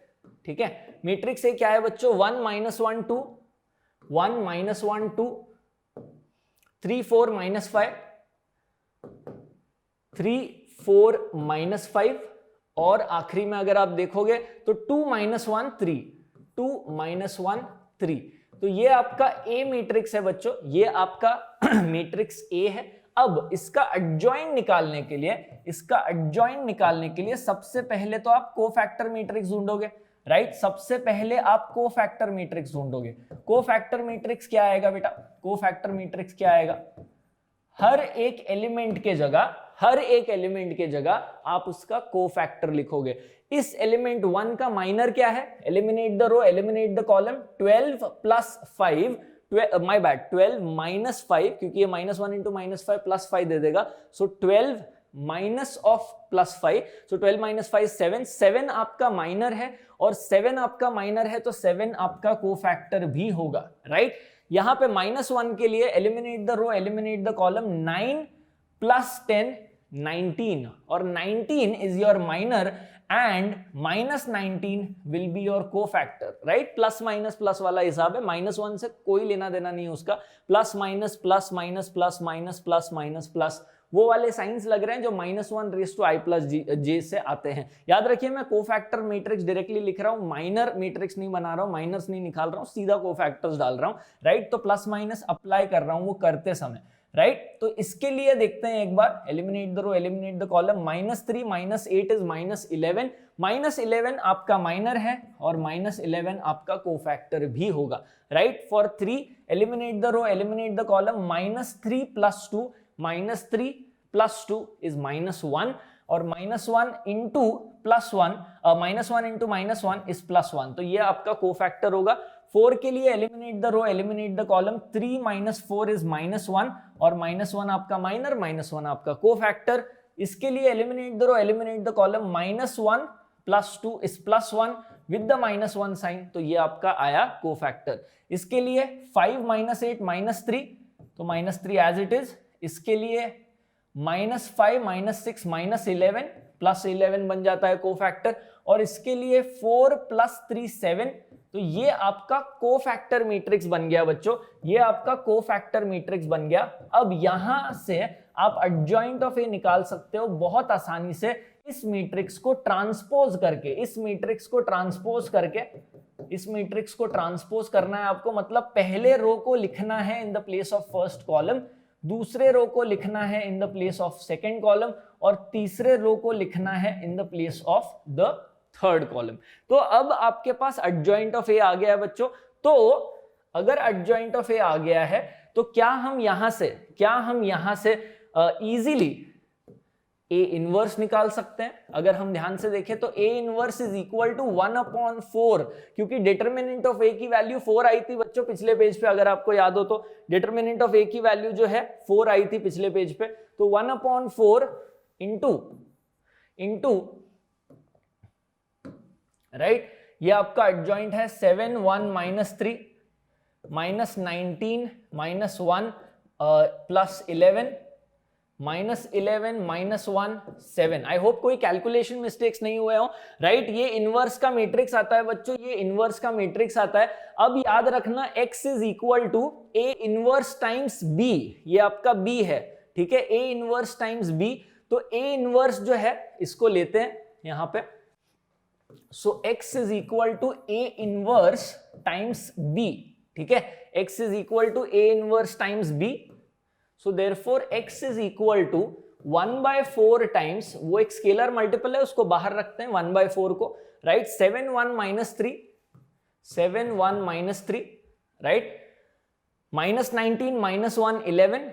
ठीक है। मैट्रिक्स A क्या है बच्चों, 1 - 1 2, 1 - 1 2, 3 4 -5, 3 4 -5, और आखिरी में अगर आप देखोगे तो 2 - 1 3, 2 - 1 3। तो ये आपका A मैट्रिक्स है बच्चों, ये आपका मैट्रिक्स A है। अब इसका एडजॉइंट निकालने के लिए, इसका एडजॉइंट निकालने के लिए सबसे पहले तो आप कोफैक्टर मैट्रिक्स ढूंढोगे, राइट, सबसे पहले आप कोफैक्टर मैट्रिक्स ढूंढोगे। कोफैक्टर मैट्रिक्स क्या आएगा बेटा, कोफैक्टर मैट्रिक्स क्या आएगा, हर एक एलिमेंट के जगह, हर एक एलिमेंट के जगह आप उसका कोफैक्टर लिखोगे। इस एलिमेंट 1 का माइनर क्या है, eliminate the row, eliminate the column, 12 + 5, my bad, 12 - 5, क्योंकि ये -1 × -5 + 5 दे देगा, सो 12 माइनस ऑफ +5, सो 12 - 5 7, 7 आपका माइनर है, और 7 आपका माइनर है तो 7 आपका कोफैक्टर भी होगा, राइट। यहां पे -1 के लिए eliminate the row, eliminate the column, 9 + 10 19, और 19 is your minor and -19 will be your cofactor, right. Plus minus plus वाला हिसाब है, -1 से कोई लेना देना नहीं उसका, plus minus plus minus plus minus plus minus plus, वो वाले साइंस लग रहे हैं जो -1⁻⁰ j से आते हैं। याद रखिए मैं कोफैक्टर मैट्रिक्स डायरेक्टली लिख रहा हूं, माइनर मैट्रिक्स नहीं बना रहा हूं, माइनर्स नहीं निकाल रहा हूं, सीधा कोफैक्टर्स डाल रहा हूं, राइट। तो प्लस माइनस अप्लाई कर रहा हूं वो करते समय, राइट। तो इसके लिए देखते हैं एक बार, eliminate the row, eliminate the column, -3 - 8 is -11, -11 आपका माइनर है और -11 आपका कोफैक्टर भी होगा, right. For 3 eliminate the row, eliminate the column, -3 + 2, -3 + 2 is -1, और -1 इंटू +1, -1 इंटू -1 इज +1, तो ये आपका कोफैक्टर होगा। 4 के लिए eliminate the row, eliminate the column, 3 - 4 is -1, और -1 आपका माइनर, -1 आपका कोफैक्टर। इसके लिए eliminate the row, eliminate the column, -1 + 2 is +1 with the -1 sign, तो ये आपका आया कोफैक्टर। इसके लिए 5 - 8 -3, तो -3 एज इट इज। इसके लिए -5 - 6 -11 +11 बन जाता है कोफैक्टर, और इसके लिए 4 + 3 7, तो ये आपका कोफैक्टर मैट्रिक्स बन गया बच्चों, ये आपका कोफैक्टर मैट्रिक्स बन गया। अब यहां से आप एडजॉइंट ऑफ ए निकाल सकते हो बहुत आसानी से, इस मैट्रिक्स को ट्रांसपोज करके, इस मैट्रिक्स को ट्रांसपोज करके, इस मैट्रिक्स को ट्रांसपोज करना है आपको, मतलब पहले रो को लिखना है in the place of first column, दूसरे रो को लिखना है in the place of second column, और तीसरे रो को लिखना है in the place of the third column. तो अब आपके पास एडजॉइंट ऑफ ए आ गया है बच्चों। तो अगर एडजॉइंट ऑफ ए आ गया है तो क्या हम यहां से इजीली ए इनवर्स निकाल सकते हैं। अगर हम ध्यान से देखें तो A inverse is equal to 1/4, क्योंकि डिटरमिनेंट ऑफ ए की वैल्यू 4 आई थी बच्चों पिछले पेज पे, अगर आपको याद हो तो डिटरमिनेंट ऑफ ए की वैल्यू जो है 4 आई थी पिछले पेज पे, तो 1/4 इंटू राइट, ये आपका एडजॉइंट है 7 1 -3 -19 -1 +11 -11 -1 7। आई होप कोई कैलकुलेशन मिस्टेक्स नहीं हुए हो, राइट। ये इनवर्स का मैट्रिक्स आता है बच्चों, ये इनवर्स का मैट्रिक्स आता है। अब याद रखना x is equal to a inverse times b, ये आपका b है, ठीक है, a इनवर्स टाइम्स b। तो a इनवर्स जो है इसको लेते हैं यहां पे, so x is equal to a inverse times b, ठीक है, x is equal to a inverse times b। So therefore x is equal to 1/4 times, वो एक स्केलर मल्टीपल है उसको बाहर रखते हैं 1/4 को, right. 7 1 -3 7 1 -3, right, -19 -1 11,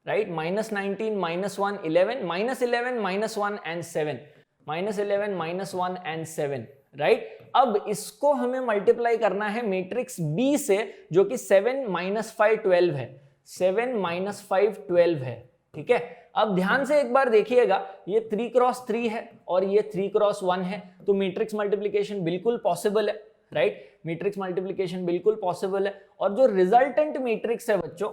right, -19 -1 11, -11 -1 and 7, -11 -1 and 7, right. अब इसको हमें मल्टीप्लाई करना है मैट्रिक्स B से, जो कि 7 - 5 12 है, 7 - 5 12 है, ठीक है। अब ध्यान से एक बार देखिएगा, ये 3 क्रॉस 3 है और ये 3 क्रॉस 1 है, तो मैट्रिक्स मल्टीप्लिकेशन बिल्कुल पॉसिबल है, राइट, मैट्रिक्स मल्टीप्लिकेशन बिल्कुल पॉसिबल है। और जो रिजल्टेंट मैट्रिक्स है बच्चों,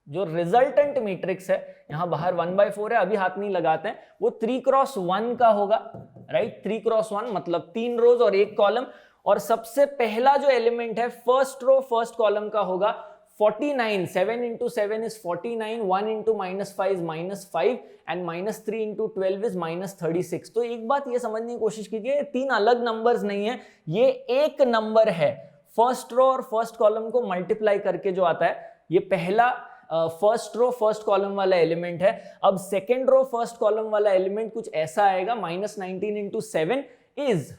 जो रिजल्टेंट मैट्रिक्स है, यहां बाहर 1/4 है, अभी हाथ नहीं लगाते हैं, वो 3 क्रॉस 1 का होगा, राइट, 3 क्रॉस 1 मतलब 3 रोज और 1 कॉलम। और सबसे पहला जो एलिमेंट है फर्स्ट रो फर्स्ट कॉलम का होगा 49, 7 into 7 is 49, 1 into -5 is -5 and -3 into 12 is -36। तो एक बात ये समझने की कोशिश कीजिए, 3 अलग नंबर्स नहीं है, ये एक नंबर है। फर्स्ट रो और फर्स्ट कॉलम को मल्टीप्लाई करके जो आता है, ये पहला फर्स्ट रो फर्स्ट कॉलम वाला एलिमेंट है। अब सेकेंड रो फर्स्ट कॉलम वाला एलिमेंट कुछ ऐसा आएगा, -19 into 7 is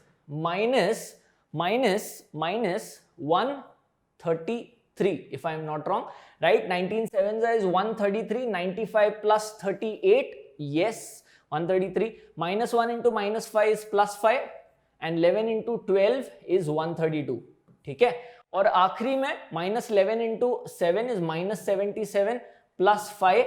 -133, if I am not wrong, right? 19 7s is 133, 95 plus 38, yes, 133, -1 into -5 is +5 and 11 into 12 is 132, ठीक है। और आखिरी में -11 into 7 is -77 plus 5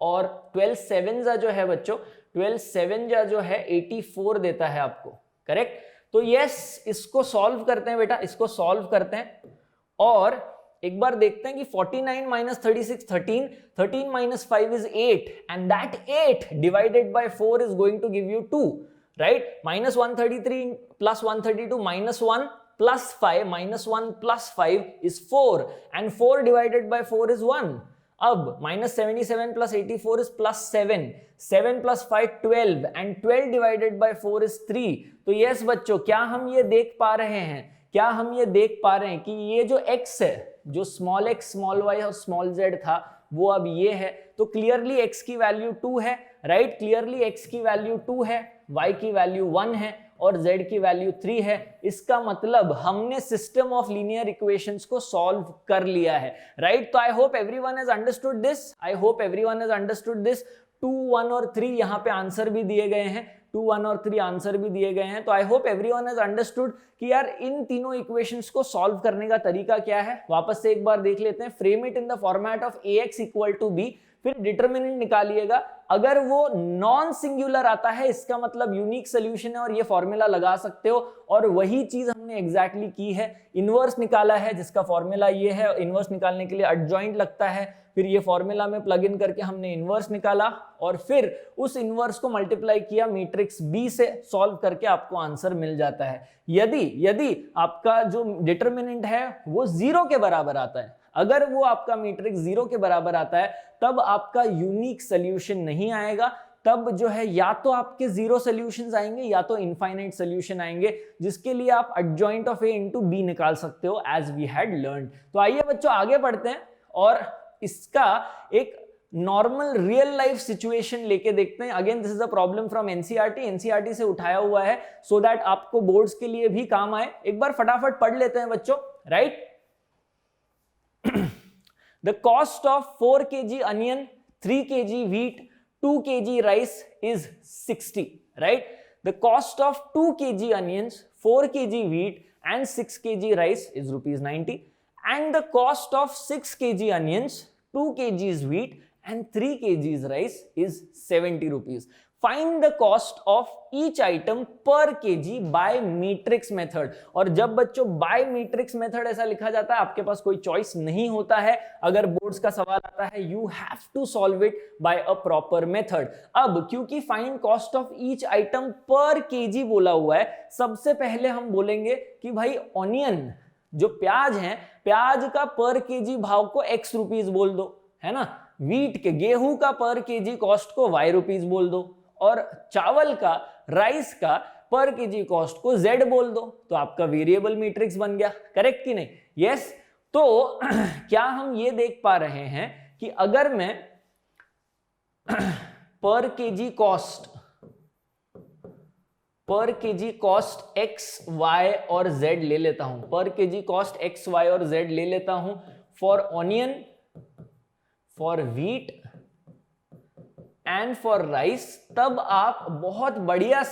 और 12 7 जो है बच्चों, 12 7 जो है 84 देता है आपको, करेक्ट। तो यस, इसको सॉल्व करते हैं बेटा, इसको सॉल्व करते हैं और एक बार देखते हैं कि 49 - 36 13, 13 - 5 is 8 and that 8 divided by 4 is going to give you 2, right? -133 plus 132 -1 plus 5 -1 plus 5 is 4 and 4 divided by 4 is 1. अब -77 plus 84 is +7, 7 plus 5 12 and 12 divided by 4 is 3. तो यस बच्चों, क्या हम ये देख पा रहे हैं, क्या हम ये देख पा रहे हैं कि ये जो x है, जो स्मॉल x स्मॉल y और स्मॉल z था, वो अब ये है। तो क्लियरली x की वैल्यू 2 है, राइट, क्लियरली x की वैल्यू 2 है, y की वैल्यू 1 है और z की वैल्यू 3 है। इसका मतलब हमने सिस्टम ऑफ लीनियर इक्वेशंस को सॉल्व कर लिया है, राइट। तो I hope everyone has understood this, I hope everyone has understood this. 2 1 और 3 यहाँ पे आंसर भी दिए गए हैं, 2 1 और 3 आंसर भी दिए गए हैं। तो I hope everyone has understood कि यार इन तीनों इक्वेशंस को सॉल्व करने का तरीका क्या है। वापस से एक बार देख लेते हैं। Frame it in the format of ax equal to b, फिर डिटरमिनेंट निकालिएगा। अगर वो नॉन सिंगुलर आता है, इसका मतलब यूनिक सोल्यूशन है और ये फॉर्मूला लगा सकते हो। और वही चीज हमने एग्जैक्टली की है, इनवर्स निकाला है जिसका फॉर्मूला ये है। इनवर्स निकालने के लिए एडजॉइंट लगता है, फिर ये फॉर्मूला में प्लग इन करके हमने इनवर्स निकाला और फिर उस इनवर्स को मल्टीप्लाई किया मैट्रिक्स B से, सॉल्व करके आपको आंसर मिल जाता है। यदि आपका जो डिटरमिनेंट है वो 0 के बराबर आता है, अगर वो आपका मैट्रिक्स 0 के बराबर आता है, तब आपका यूनिक सोल्यूशन नहीं आएगा। तब जो है या तो आपके 0 सॉल्यूशंस आएंगे या तो इनफाइनाइट सॉल्यूशन आएंगे, जिसके लिए आप adjoint of A into B निकाल सकते हो, एज वी हैड लर्न्ड। तो आइए बच्चों आगे बढ़ते हैं और इसका एक नॉर्मल रियल लाइफ सिचुएशन लेके देखते हैं। Again this is a problem from NCERT से उठाया हुआ है, सो दैट आपको बोर्ड्स के लिए भी काम आए। एक बार फटाफट पढ़ लेते हैं बच्चों, right. The cost of 4 kg onion 3 kg wheat, 2 kg rice is 60, right? The cost of 2 kg onions, 4 kg wheat and 6 kg rice is rupees 90, and the cost of 6 kg onions, 2 kgs wheat and 3 kgs rice is 70 rupees. Find the cost of each item per kg by matrix method. और जब बच्चों by matrix method ऐसा लिखा जाता है, आपके पास कोई choice नहीं होता है, अगर बोर्ड्स का सवाल आता है you have to solve it by a proper method. अब क्योंकि find cost of each item per kg बोला हुआ है, सबसे पहले हम बोलेंगे कि भाई ऑनियन जो प्याज है, प्याज का पर केजी भाव को x रुपीस बोल दो, है ना? वीट के गेहूं का पर केजी कॉस्ट को y रुपीस बोल दो, और चावल का, राइस का पर केजी कॉस्ट को z बोल दो, तो आपका वेरिएबल मैट्रिक्स बन गया। करेक्ट कि नहीं? यस। तो क्या हम ये देख पा रहे हैं कि अगर मैं पर केजी कॉस्ट x, y और z ले लेता हूं, पर केजी कॉस्ट x, y और z ले लेता हूं for onion, for wheat and for rice, तब आप बहुत बढ़िया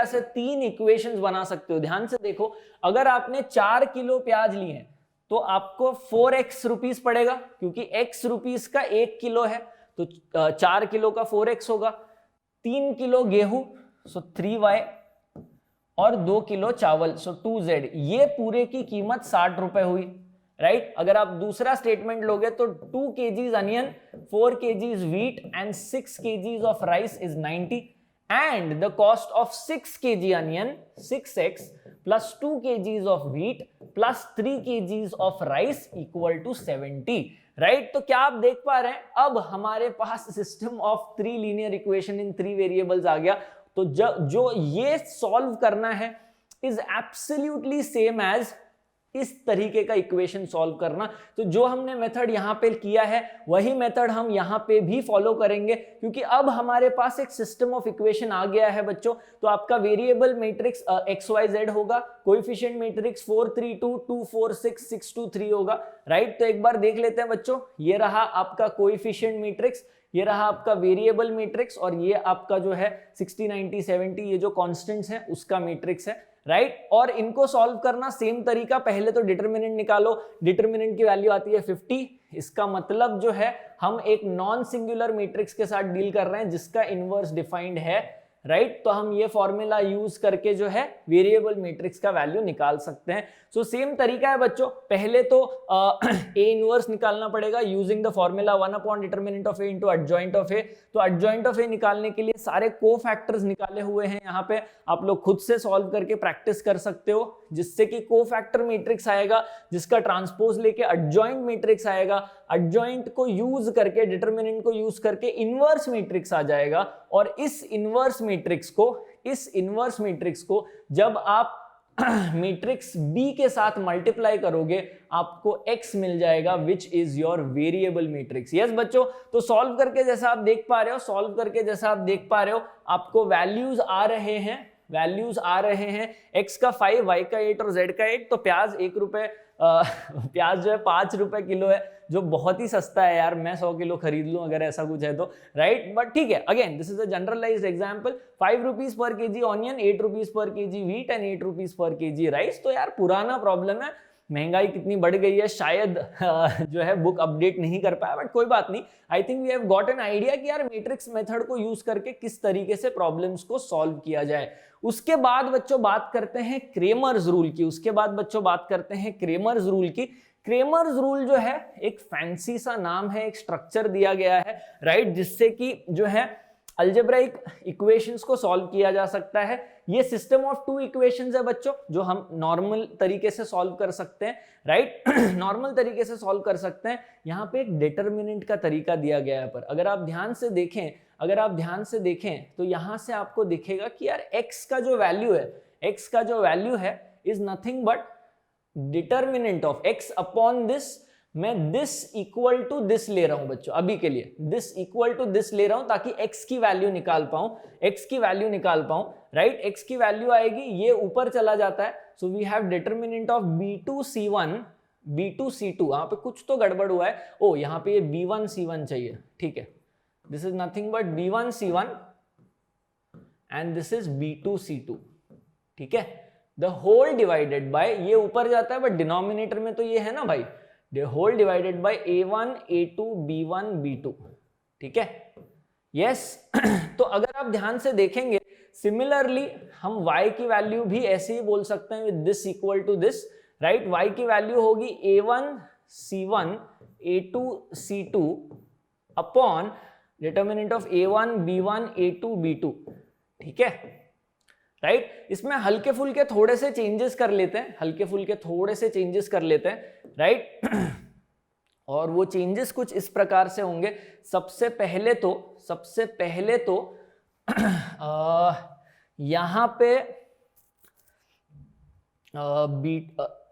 से 3 इक्वेशंस बना सकते हो। ध्यान से देखो, अगर आपने 4 किलो प्याज लिए हैं तो आपको 4x रुपीस पड़ेगा, क्योंकि x रुपीस का 1 किलो है, तो 4 किलो का 4x होगा। 3 किलो गेहूं सो 3y, और 2 किलो चावल सो 2z, ये पूरे की कीमत 60 रुपए हुई, राइट? अगर आप दूसरा स्टेटमेंट लोगे तो 2 kgs onion, 4 kgs wheat and 6 kgs of rice is 90, and the cost of 6 kg onion 6x plus 2 kgs of wheat plus 3 kgs of rice equal to 70, right? तो क्या आप देख पा रहे हैं, अब हमारे पास system of 3 linear equation in 3 variables आ गया। तो जो ये सॉल्व करना है इज एब्सोल्युटली सेम एज इस तरीके का इक्वेशन सॉल्व करना। तो जो हमने मेथड यहां पे किया है वही मेथड हम यहां पे भी फॉलो करेंगे, क्योंकि अब हमारे पास एक सिस्टम ऑफ इक्वेशन आ गया है बच्चों। तो आपका वेरिएबल मैट्रिक्स XYZ होगा, कोएफिशिएंट मैट्रिक्स 4 3 2 2 4 6 6 2 3 होगा, राइट? तो एक बार देख लेते हैं बच्चों, ये रहा आपका कोएफिशिएंट मैट्रिक्स, ये रहा आपका वेरिएबल मैट्रिक्स, और ये आपका जो है 60 90 70 ये जो कांस्टेंट्स हैं उसका मैट्रिक्स है, राइट? और इनको सॉल्व करना सेम तरीका, पहले तो डिटरमिनेंट निकालो, डिटरमिनेंट की वैल्यू आती है 50, इसका मतलब जो है हम एक नॉन सिंगुलर मैट्रिक्स के साथ डील कर रहे हैं जिसका इनवर्स डिफाइंड है, राइट? तो हम ये फॉर्मूला यूज करके जो है वेरिएबल मैट्रिक्स का वैल्यू निकाल सकते हैं। सो सेम तरीका है बच्चों, पहले तो ए इनवर्स निकालना पड़ेगा using the formula 1 upon determinant of A into adjoint of A. तो एडजॉइंट ऑफ ए निकालने के लिए सारे कोफैक्टर्स निकाले हुए हैं यहाँ पे, आप लोग खुद से सॉल्व करके प्रैक्टिस कर सकते हो, जिससे कि कोफैक्टर मैट्रिक्स आएगा जिसका ट्रांसपोज लेके एडजॉइंट मैट्रिक्स आएगा, एडजॉइंट को यूज करके, डिटरमिनेंट को यूज करके इनवर्स मैट्रिक्स आ जाएगा, और इस इनवर्स मैट्रिक्स को जब आप मैट्रिक्स B के साथ मल्टीप्लाई करोगे आपको X मिल जाएगा, which is your variable matrix. Yes बच्चों, तो सॉल्व करके जैसा आप देख पा रहे हो, आपको वैल्यूज आ रहे हैं, X का 5, Y का 8 और Z का 8। तो प्याज 1 रुपए, प्याज जो है 5 रुपए किलो है, जो बहुत ही सस्ता है यार, मैं 100 किलो खरीद लूं अगर ऐसा कुछ है तो, राइट? बट ठीक है, again this is a generalised example. 5 rupees per kg onion, 8 rupees per kg wheat and 8 rupees per kg rice. तो यार पुराना प्रॉब्लम है, महंगाई कितनी बढ़ गई है, शायद जो है बुक अपडेट नहीं कर पाया, बट कोई बात नहीं। I think we have got an idea कि यार मैट्रिक्स मेथड को यूज करके किस तरीके से प्रॉब्लम्स को सॉल्व किया जाए। उसके बाद बच्चों बात करते हैं क्रेमर्स रूल की। क्रेमर्स रूल जो है एक फैंसी सा नाम है, एक स्ट्रक्चर दिया गया है, राइट? जिससे कि जो है अलजेब्राइक इक्वेशंस को सॉल्व किया जा सकता है। ये सिस्टम ऑफ 2 इक्वेशंस है बच्चों, जो हम नॉर्मल तरीके से सॉल्व कर सकते हैं, राइट? नॉर्मल तरीके से सॉल्व कर सकते हैं। यहाँ पे एक डिटरमिनेंट का तरीका दिया गया है, पर अगर आप ध्यान से देखें तो यहाँ से आपको दिखेगा कि यार x का जो वैल्यू है is nothing but determinant of x upon this. मैं दिस इक्वल टू दिस ले रहा हूं बच्चों, अभी के लिए दिस इक्वल टू दिस ले रहा हूं ताकि x की वैल्यू निकाल पाऊं, राइट? x की वैल्यू आएगी, ये ऊपर चला जाता है, so we have determinant of b2c1 B2 C2, यहाँ पे कुछ तो गड़बड़ हुआ है। ओ यहाँ पे ये B1 C1 चाहिए, ठीक है, this is nothing but B1 C1 and this is B2 C2, ठीक है। द होल डिवाइडेड बाय, ये ऊपर जाता है बट डिनोमिनेटर में तो ये है ना भाई, the whole divided by A1 A2 B1 B2, ठीक है, यस। तो अगर आप ध्यान से देखेंगे सिमिलरली हम y की वैल्यू भी ऐसे ही बोल सकते हैं, with this equal to this, right. y की वैल्यू होगी A1 C1 A2 C2 upon determinant of A1 B1 A2 B2, ठीक है, राइट। इसमें हल्के फुल्के थोड़े से चेंजेस कर लेते हैं, हल्के फुल्के थोड़े से चेंजेस कर लेते हैं, राइट। और वो चेंजेस कुछ इस प्रकार से होंगे। सबसे पहले तो यहां पे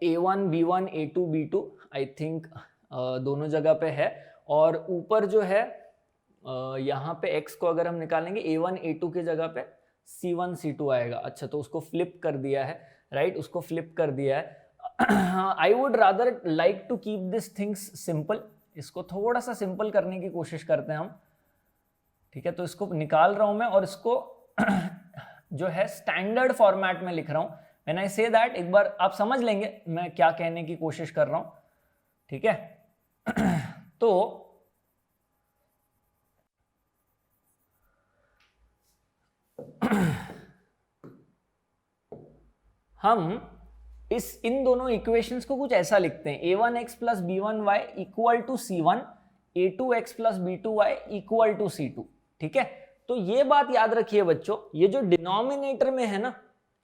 A1 B1 A2 B2 I think दोनों जगह पे है, और ऊपर जो है यहाँ पे x को अगर हम निकालेंगे A1 A2 के जगह पे C1 C2 आएगा। अच्छा, तो उसको फ्लिप कर दिया है, राइट, उसको फ्लिप कर दिया है। I would rather like to keep this things simple, इसको थोड़ा सा सिंपल करने की कोशिश करते हैं हम, ठीक है। तो इसको निकाल रहा हूं मैं और इसको जो है स्टैंडर्ड फॉर्मेट में लिख रहा हूं। व्हेन आई से दैट, एक बार आप समझ लेंगे मैं क्या कहने की कोशिश कर रहा हूं, ठीक है। तो हम इन दोनों इक्वेशंस को कुछ ऐसा लिखते हैं, A1x plus B1y equal to C1, A2x plus B2y equal to C2, ठीक है। तो ये बात याद रखिए बच्चों, ये जो डिनोमिनेटर में है ना,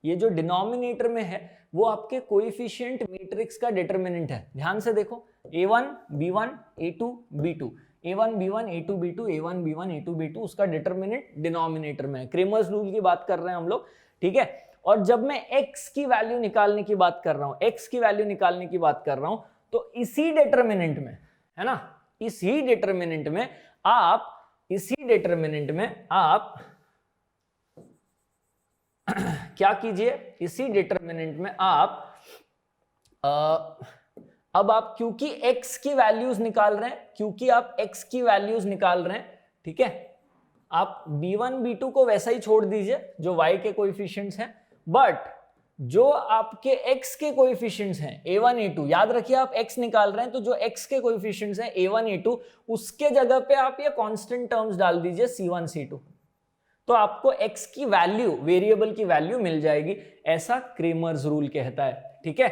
ये जो डिनोमिनेटर में है वो आपके कोएफिशिएंट मैट्रिक्स का डिटरमिनेंट है। ध्यान से देखो, A1 B1 A2 B2, A1 B1 A2 B2, A1 B1 A2 B2, उसका डिटरमिनेंट डिनोमिनेटर में है। क्रेमर्स रूल की बात कर रहे हैं हम लोग, ठीक है। और जब मैं x की वैल्यू निकालने की बात कर रहा हूं, x की वैल्यू निकालने की बात कर रहा हूं, तो इसी डिटरमिनेंट में, है ना, इसी डिटरमिनेंट में आप क्या कीजिए, इसी डिटरमिनेंट में आप अब आप क्योंकि x की वैल्यूज निकाल रहे हैं, क्योंकि आप x की वैल्यूज निकाल रहे हैं, ठीक है, आप B1 B2 को वैसा ही छोड़ दीजिए जो y के कोएफिशिएंट्स हैं, बट जो आपके x के कोएफिशिएंट्स हैं A1 A2, याद रखिए आप x निकाल रहे हैं तो जो x के कोएफिशिएंट्स हैं A1 A2, उसके जगह पे आप ये कांस्टेंट टर्म्स डाल दीजिए C1 C2, तो आपको x की वैल्यू, वेरिएबल की वैल्यू मिल जाएगी, ऐसा क्रेमर्स रूल कहता है, ठीक है।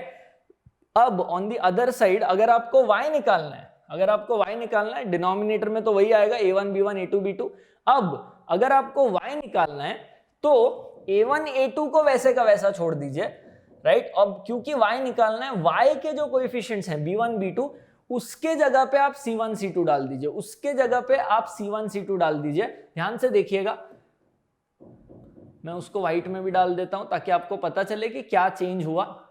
अब ऑन द अदर साइड अगर आपको y निकालना है, डिनोमिनेटर में तो वही आएगा A1 B1 A2 B2। अब अगर आपको y निकालना है तो A1 A2 को वैसे का वैसा छोड़ दीजिए, राइट। अब क्योंकि y निकालना है, y के जो कोएफिशिएंट्स हैं B1 B2, उसके जगह पे आप C1 C2 डाल दीजिए, उसके जगह पे आप C1 C2 डाल दीजिए। ध्यान से देखिएगा, मैं उसको व्हाइट में भी डाल देता हूं ताकि आपको पता चले कि क्या चेंज हुआ।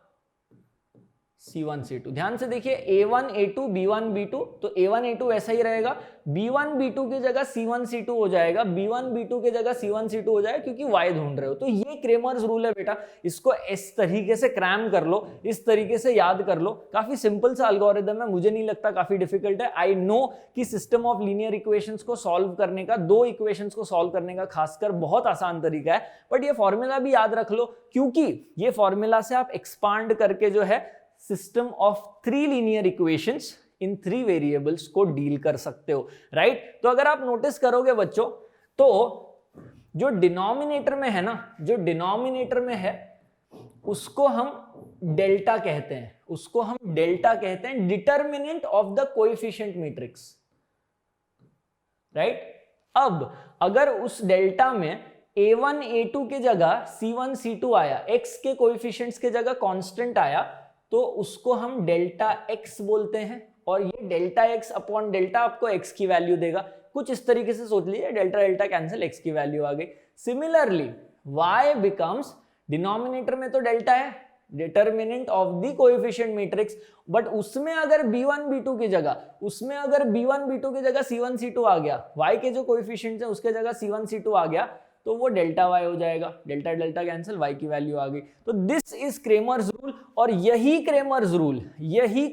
C1 C2, ध्यान से देखिए, A1 A2 B1 B2, तो A1 A2 ऐसा ही रहेगा, B1 B2 की जगह C1 C2 हो जाएगा, B1 B2 की जगह C1 C2 हो जाएगा, क्योंकि y ढूंढ रहे हो। तो ये क्रेमर्स रूल है बेटा, इसको इस तरीके से क्रैम कर लो, इस तरीके से याद कर लो। काफी सिंपल सा एल्गोरिथम है, मुझे नहीं लगता काफी डिफिकल्ट है। आई नो कि सिस्टम ऑफ लीनियर इक्वेशंस को सॉल्व करने का, दो इक्वेशंस को सॉल्व करने का खासकर बहुत आसान तरीका है, बट ये फॉर्मूला भी याद रख लो, क्योंकि ये फॉर्मूला से आप एक्सपांड करके जो है system of 3 linear equations in 3 variables को डील कर सकते हो, राइट। तो अगर आप नोटिस करोगे बच्चों, तो जो डिनोमिनेटर में है ना, जो डिनोमिनेटर में है उसको हम डेल्टा कहते हैं, उसको हम डेल्टा कहते हैं, determinant of the coefficient matrix, right. अब अगर उस डेल्टा में A1 A2 के जगह C1 C2 आया, x के कोएफिशिएंट्स के जगह कांस्टेंट आया, तो उसको हम डेल्टा x बोलते हैं, और ये डेल्टा x अपॉन डेल्टा आपको x की वैल्यू देगा। कुछ इस तरीके से सोच लीजिए, डेल्टा डेल्टा कैंसिल, x की वैल्यू आ गई। सिमिलरली y बिकम्स, डिनोमिनेटर में तो डेल्टा है, determinant of the coefficient matrix, but उसमें अगर B1 B2 की जगह, उसमें अगर B1 B2 की जगह C1 C2 आ गया, y के जो कोएफिशिएंट्स हैं उसके जगह C1 C2 आ गया, तो वो डेल्टा वाई हो जाएगा, डेल्टा डेल्टा कैंसिल, वाई की वैल्यू आ गई। तो दिस इज क्रेमर्स रूल, और यही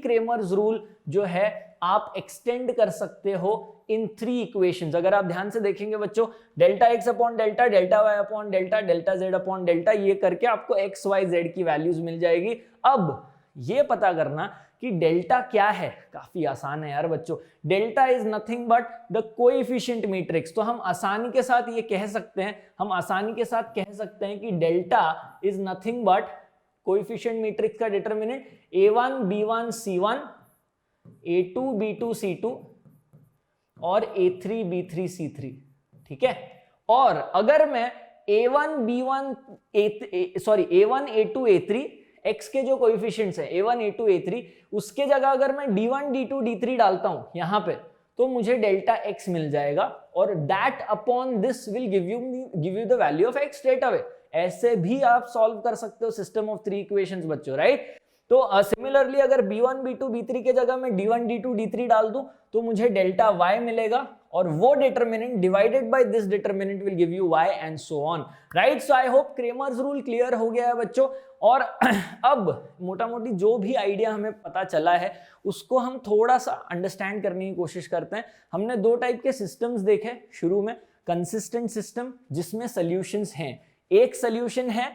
क्रेमर्स रूल जो है आप एक्सटेंड कर सकते हो इन 3 इक्वेशंस। अगर आप ध्यान से देखेंगे बच्चों, delta x upon delta, delta y upon delta, delta z upon delta, ये करके आपको एक्स वाई जेड की वैल्यूज मिल जाएगी। अब ये पता करना कि डेल्टा क्या है, काफी आसान है यार बच्चों। Delta is nothing but the coefficient matrix. तो हम आसानी के साथ ये कह सकते हैं, कि delta is nothing but coefficient matrix का determinant a1 b1 c1, a2 b2 c2 और a3 b3 c3, ठीक है। और अगर मैं a1 a2 a3 x के जो कोएफिशिएंट्स हैं a1 a2 a3, उसके जगह अगर मैं d1 d2 d3 डालता हूं यहां पे, तो मुझे डेल्टा x मिल जाएगा, और that upon this will give you the value of x straight away. ऐसे भी आप सॉल्व कर सकते हो सिस्टम ऑफ 3 इक्वेशंस बच्चों, राइट। तो सिमिलरली अगर b1 b2 b3 के जगह मैं d1 d2 d3 डाल दूं तो मुझे डेल्टा y मिलेगा, और वो determinant divided by this determinant will give you y and so on, right. So I hope Cramer's rule clear हो गया है बच्चों। और अब मोटा मोटी जो भी आइडिया हमें पता चला है उसको हम थोड़ा सा अंडरस्टैंड करने की कोशिश करते हैं। हमने 2 टाइप के सिस्टम्स देखे शुरू में, कंसिस्टेंट सिस्टम जिसमें सॉल्यूशंस हैं, एक सॉल्यूशन है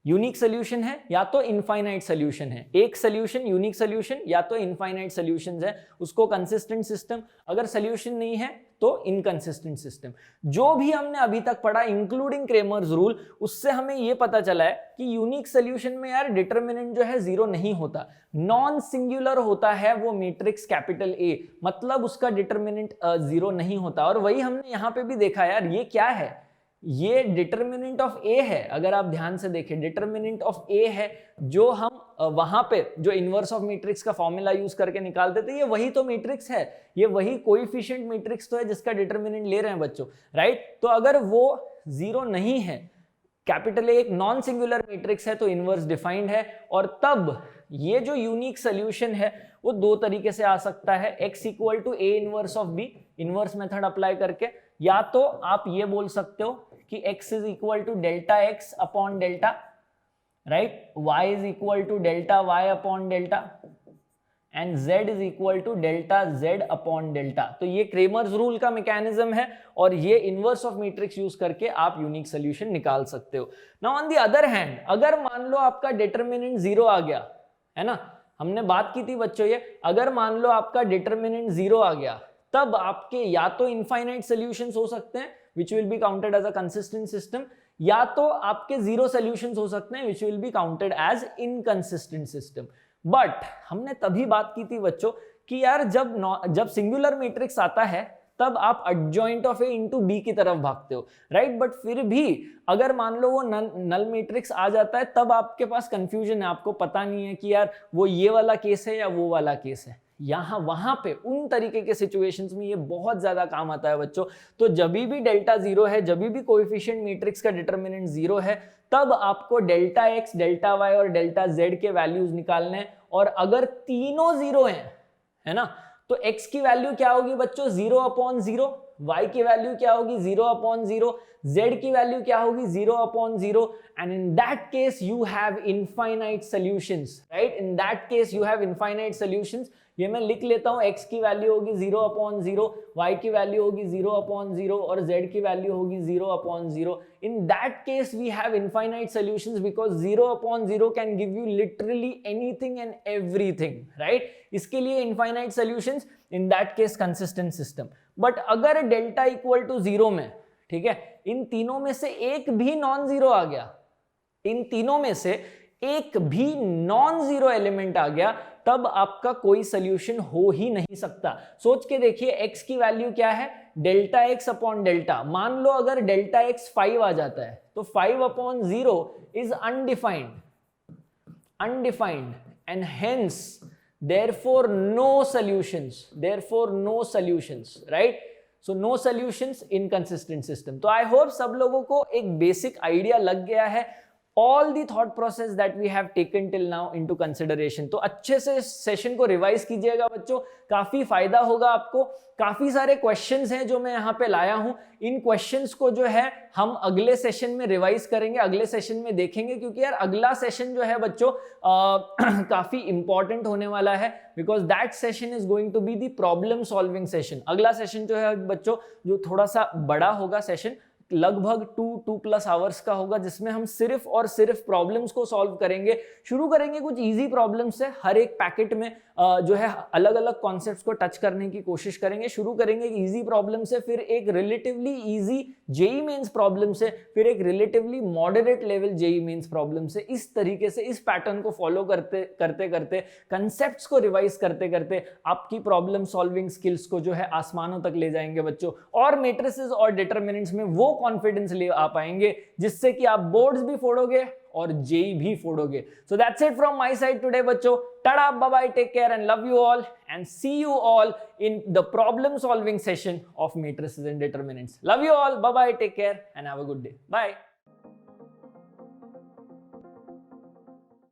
यूनिक सॉल्यूशन है या तो इनफाइनाइट सॉल्यूशन है, एक सॉल्यूशन यूनिक सॉल्यूशन या तो इनफाइनाइट सॉल्यूशंस है, उसको कंसिस्टेंट सिस्टम। अगर सॉल्यूशन नहीं है तो इनकंसिस्टेंट सिस्टम। जो भी हमने अभी तक पढ़ा इंक्लूडिंग क्रेमर्स रूल, उससे हमें यह पता चला है कि यूनिक सॉल्यूशन में यार डिटरमिनेंट जो है 0 नहीं होता, नॉन सिंगुलर होता है वो मैट्रिक्स कैपिटल A, मतलब उसका डिटरमिनेंट 0 नहीं होता। और वही हमने यहां पे भी देखा यार, ये क्या है, ये डिटरमिनेंट ऑफ A है। अगर आप ध्यान से देखें डिटरमिनेंट ऑफ A है, जो हम वहां पे जो इनवर्स ऑफ मैट्रिक्स का फॉर्मूला यूज करके निकालते थे, ये वही तो मैट्रिक्स है, ये वही कोएफिशिएंट मैट्रिक्स तो है जिसका डिटरमिनेंट ले रहे हैं बच्चों, राइट। तो अगर वो 0 नहीं है, कैपिटल A एक नॉन सिंगुलर मैट्रिक्स है, तो इनवर्स डिफाइंड है। और तब ये जो यूनिक सॉल्यूशन है वो 2 तरीके से आ सकता है, x equal to A inverse of B, inverse method apply करके, या तो आप ये बोल सकते हो कि x is equal to delta x upon delta, right, y is equal to delta y upon delta, and z is equal to delta z upon delta. तो ये क्रेमर्स रूल का मैकेनिज्म है, और ये इनवर्स ऑफ मैट्रिक्स यूज करके आप unique solution निकाल सकते हो। Now on the other hand, अगर मान लो आपका डिटरमिनेंट 0 आ गया है ना, हमने बात की थी बच्चों ये, अगर मान लो आपका डिटरमिनेंट 0 आ गया, तब आपके या तो इनफाइनाइट सॉल्यूशंस हो सकते हैं which will be counted as a consistent system, या तो आपके 0 सॉल्यूशंस हो सकते हैं which will be counted as inconsistent system। But हमने तभी बात की थी बच्चों कि यार जब सिंगुलर मैट्रिक्स आता है तब आप adjoint of A into B की तरफ भागते हो, राइट। बट फिर भी अगर मान लो वो नल मैट्रिक्स आ जाता है, तब आपके पास कंफ्यूजन है, आपको पता नहीं है कि यार वो ये वाला केस है या वो वाला केस है। वहां पे उन तरीके के सिचुएशंस में ये बहुत ज्यादा काम आता है बच्चों। तो जब भी डेल्टा 0 है, जब भी कोएफिशिएंट मैट्रिक्स का डिटरमिनेंट 0 है, तब आपको डेल्टा x, डेल्टा y और डेल्टा z के वैल्यूज निकालने हैं। और अगर तीनों 0 हैं, है ना, तो x की वैल्यू क्या होगी बच्चों, 0 अपॉन 0, y की वैल्यू क्या होगी, 0 अपॉन 0, z की वैल्यू क्या होगी, 0 upon 0, and in that case you have infinite solutions, right? In that case you have infinite solutions। ये मैं लिख लेता हूं, x की वैल्यू होगी 0 अपॉन 0, y की वैल्यू होगी 0 अपॉन 0 और z की वैल्यू होगी 0 upon 0। In that case we have infinite solutions because 0 upon 0 can give you literally anything and everything, right? इसके लिए infinite solutions, in that case consistent system। But अगर delta equal to 0 में, ठीक है, इन तीनों में से एक भी नॉन जीरो आ गया, इन तीनों में से एक भी नॉन जीरो एलिमेंट आ गया, तब आपका कोई सोल्यूशन हो ही नहीं सकता। सोच के देखिए, x की वैल्यू क्या है, डेल्टा x अपॉन डेल्टा। मान लो अगर डेल्टा x 5 आ जाता है, तो 5 upon 0 is undefined and hence therefore no solutions, right? So no solutions, inconsistent system। तो I hope सब लोगों को एक बेसिक आइडिया लग गया है। all the thought process that we have taken till now into consideration. तो अच्छे से सेशन को रिवाइज कीजिएगा बच्चों, काफी फायदा होगा आपको। काफी सारे क्वेश्चंस हैं जो मैं यहाँ पे लाया हूं, इन क्वेश्चंस को जो है हम अगले सेशन में रिवाइज करेंगे, अगले सेशन में देखेंगे, क्योंकि यार अगला सेशन जो है बच्चों काफी इंपॉर्टेंट होने वाला है, because that session is going to be the problem solving session. अगला सेशन जो है बच्चों जो थोड़ा सा बड़ा होगा सेशन, लगभग 2+ आवर्स का होगा, जिसमें हम सिर्फ और सिर्फ प्रॉब्लम्स को सॉल्व करेंगे। शुरू करेंगे कुछ इजी प्रॉब्लम्स से, हर एक पैकेट में जो है अलग अलग कॉन्सेप्ट्स को टच करने की कोशिश करेंगे। शुरू करेंगे इजी प्रॉब्लम से, फिर एक relatively easy JEE Mains problem से, फिर एक relatively moderate level JEE Mains problem से। इस तरीके से इस पैटर्न को फॉलो करते करते कंसेप्ट्स को रिवाइज करते करते आपकी प्रॉब्लम सॉल्विंग स्किल्स को जो है आसमानों तक ले जाएंगे बच्चों, और मैट्रिसेस और डिटरमिनेंट्स में वो कॉन्फिडेंस ले आ पाएंगे जिससे कि आप बोर्ड्स भी फोड़ोगे और जेई भी फोड़ोगे। So that's it from my side today बच्चों। Tata, bye bye, take care and love you all and see you all in the problem solving session of matrices and determinants. Love you all, bye bye, take care and have a good day, bye.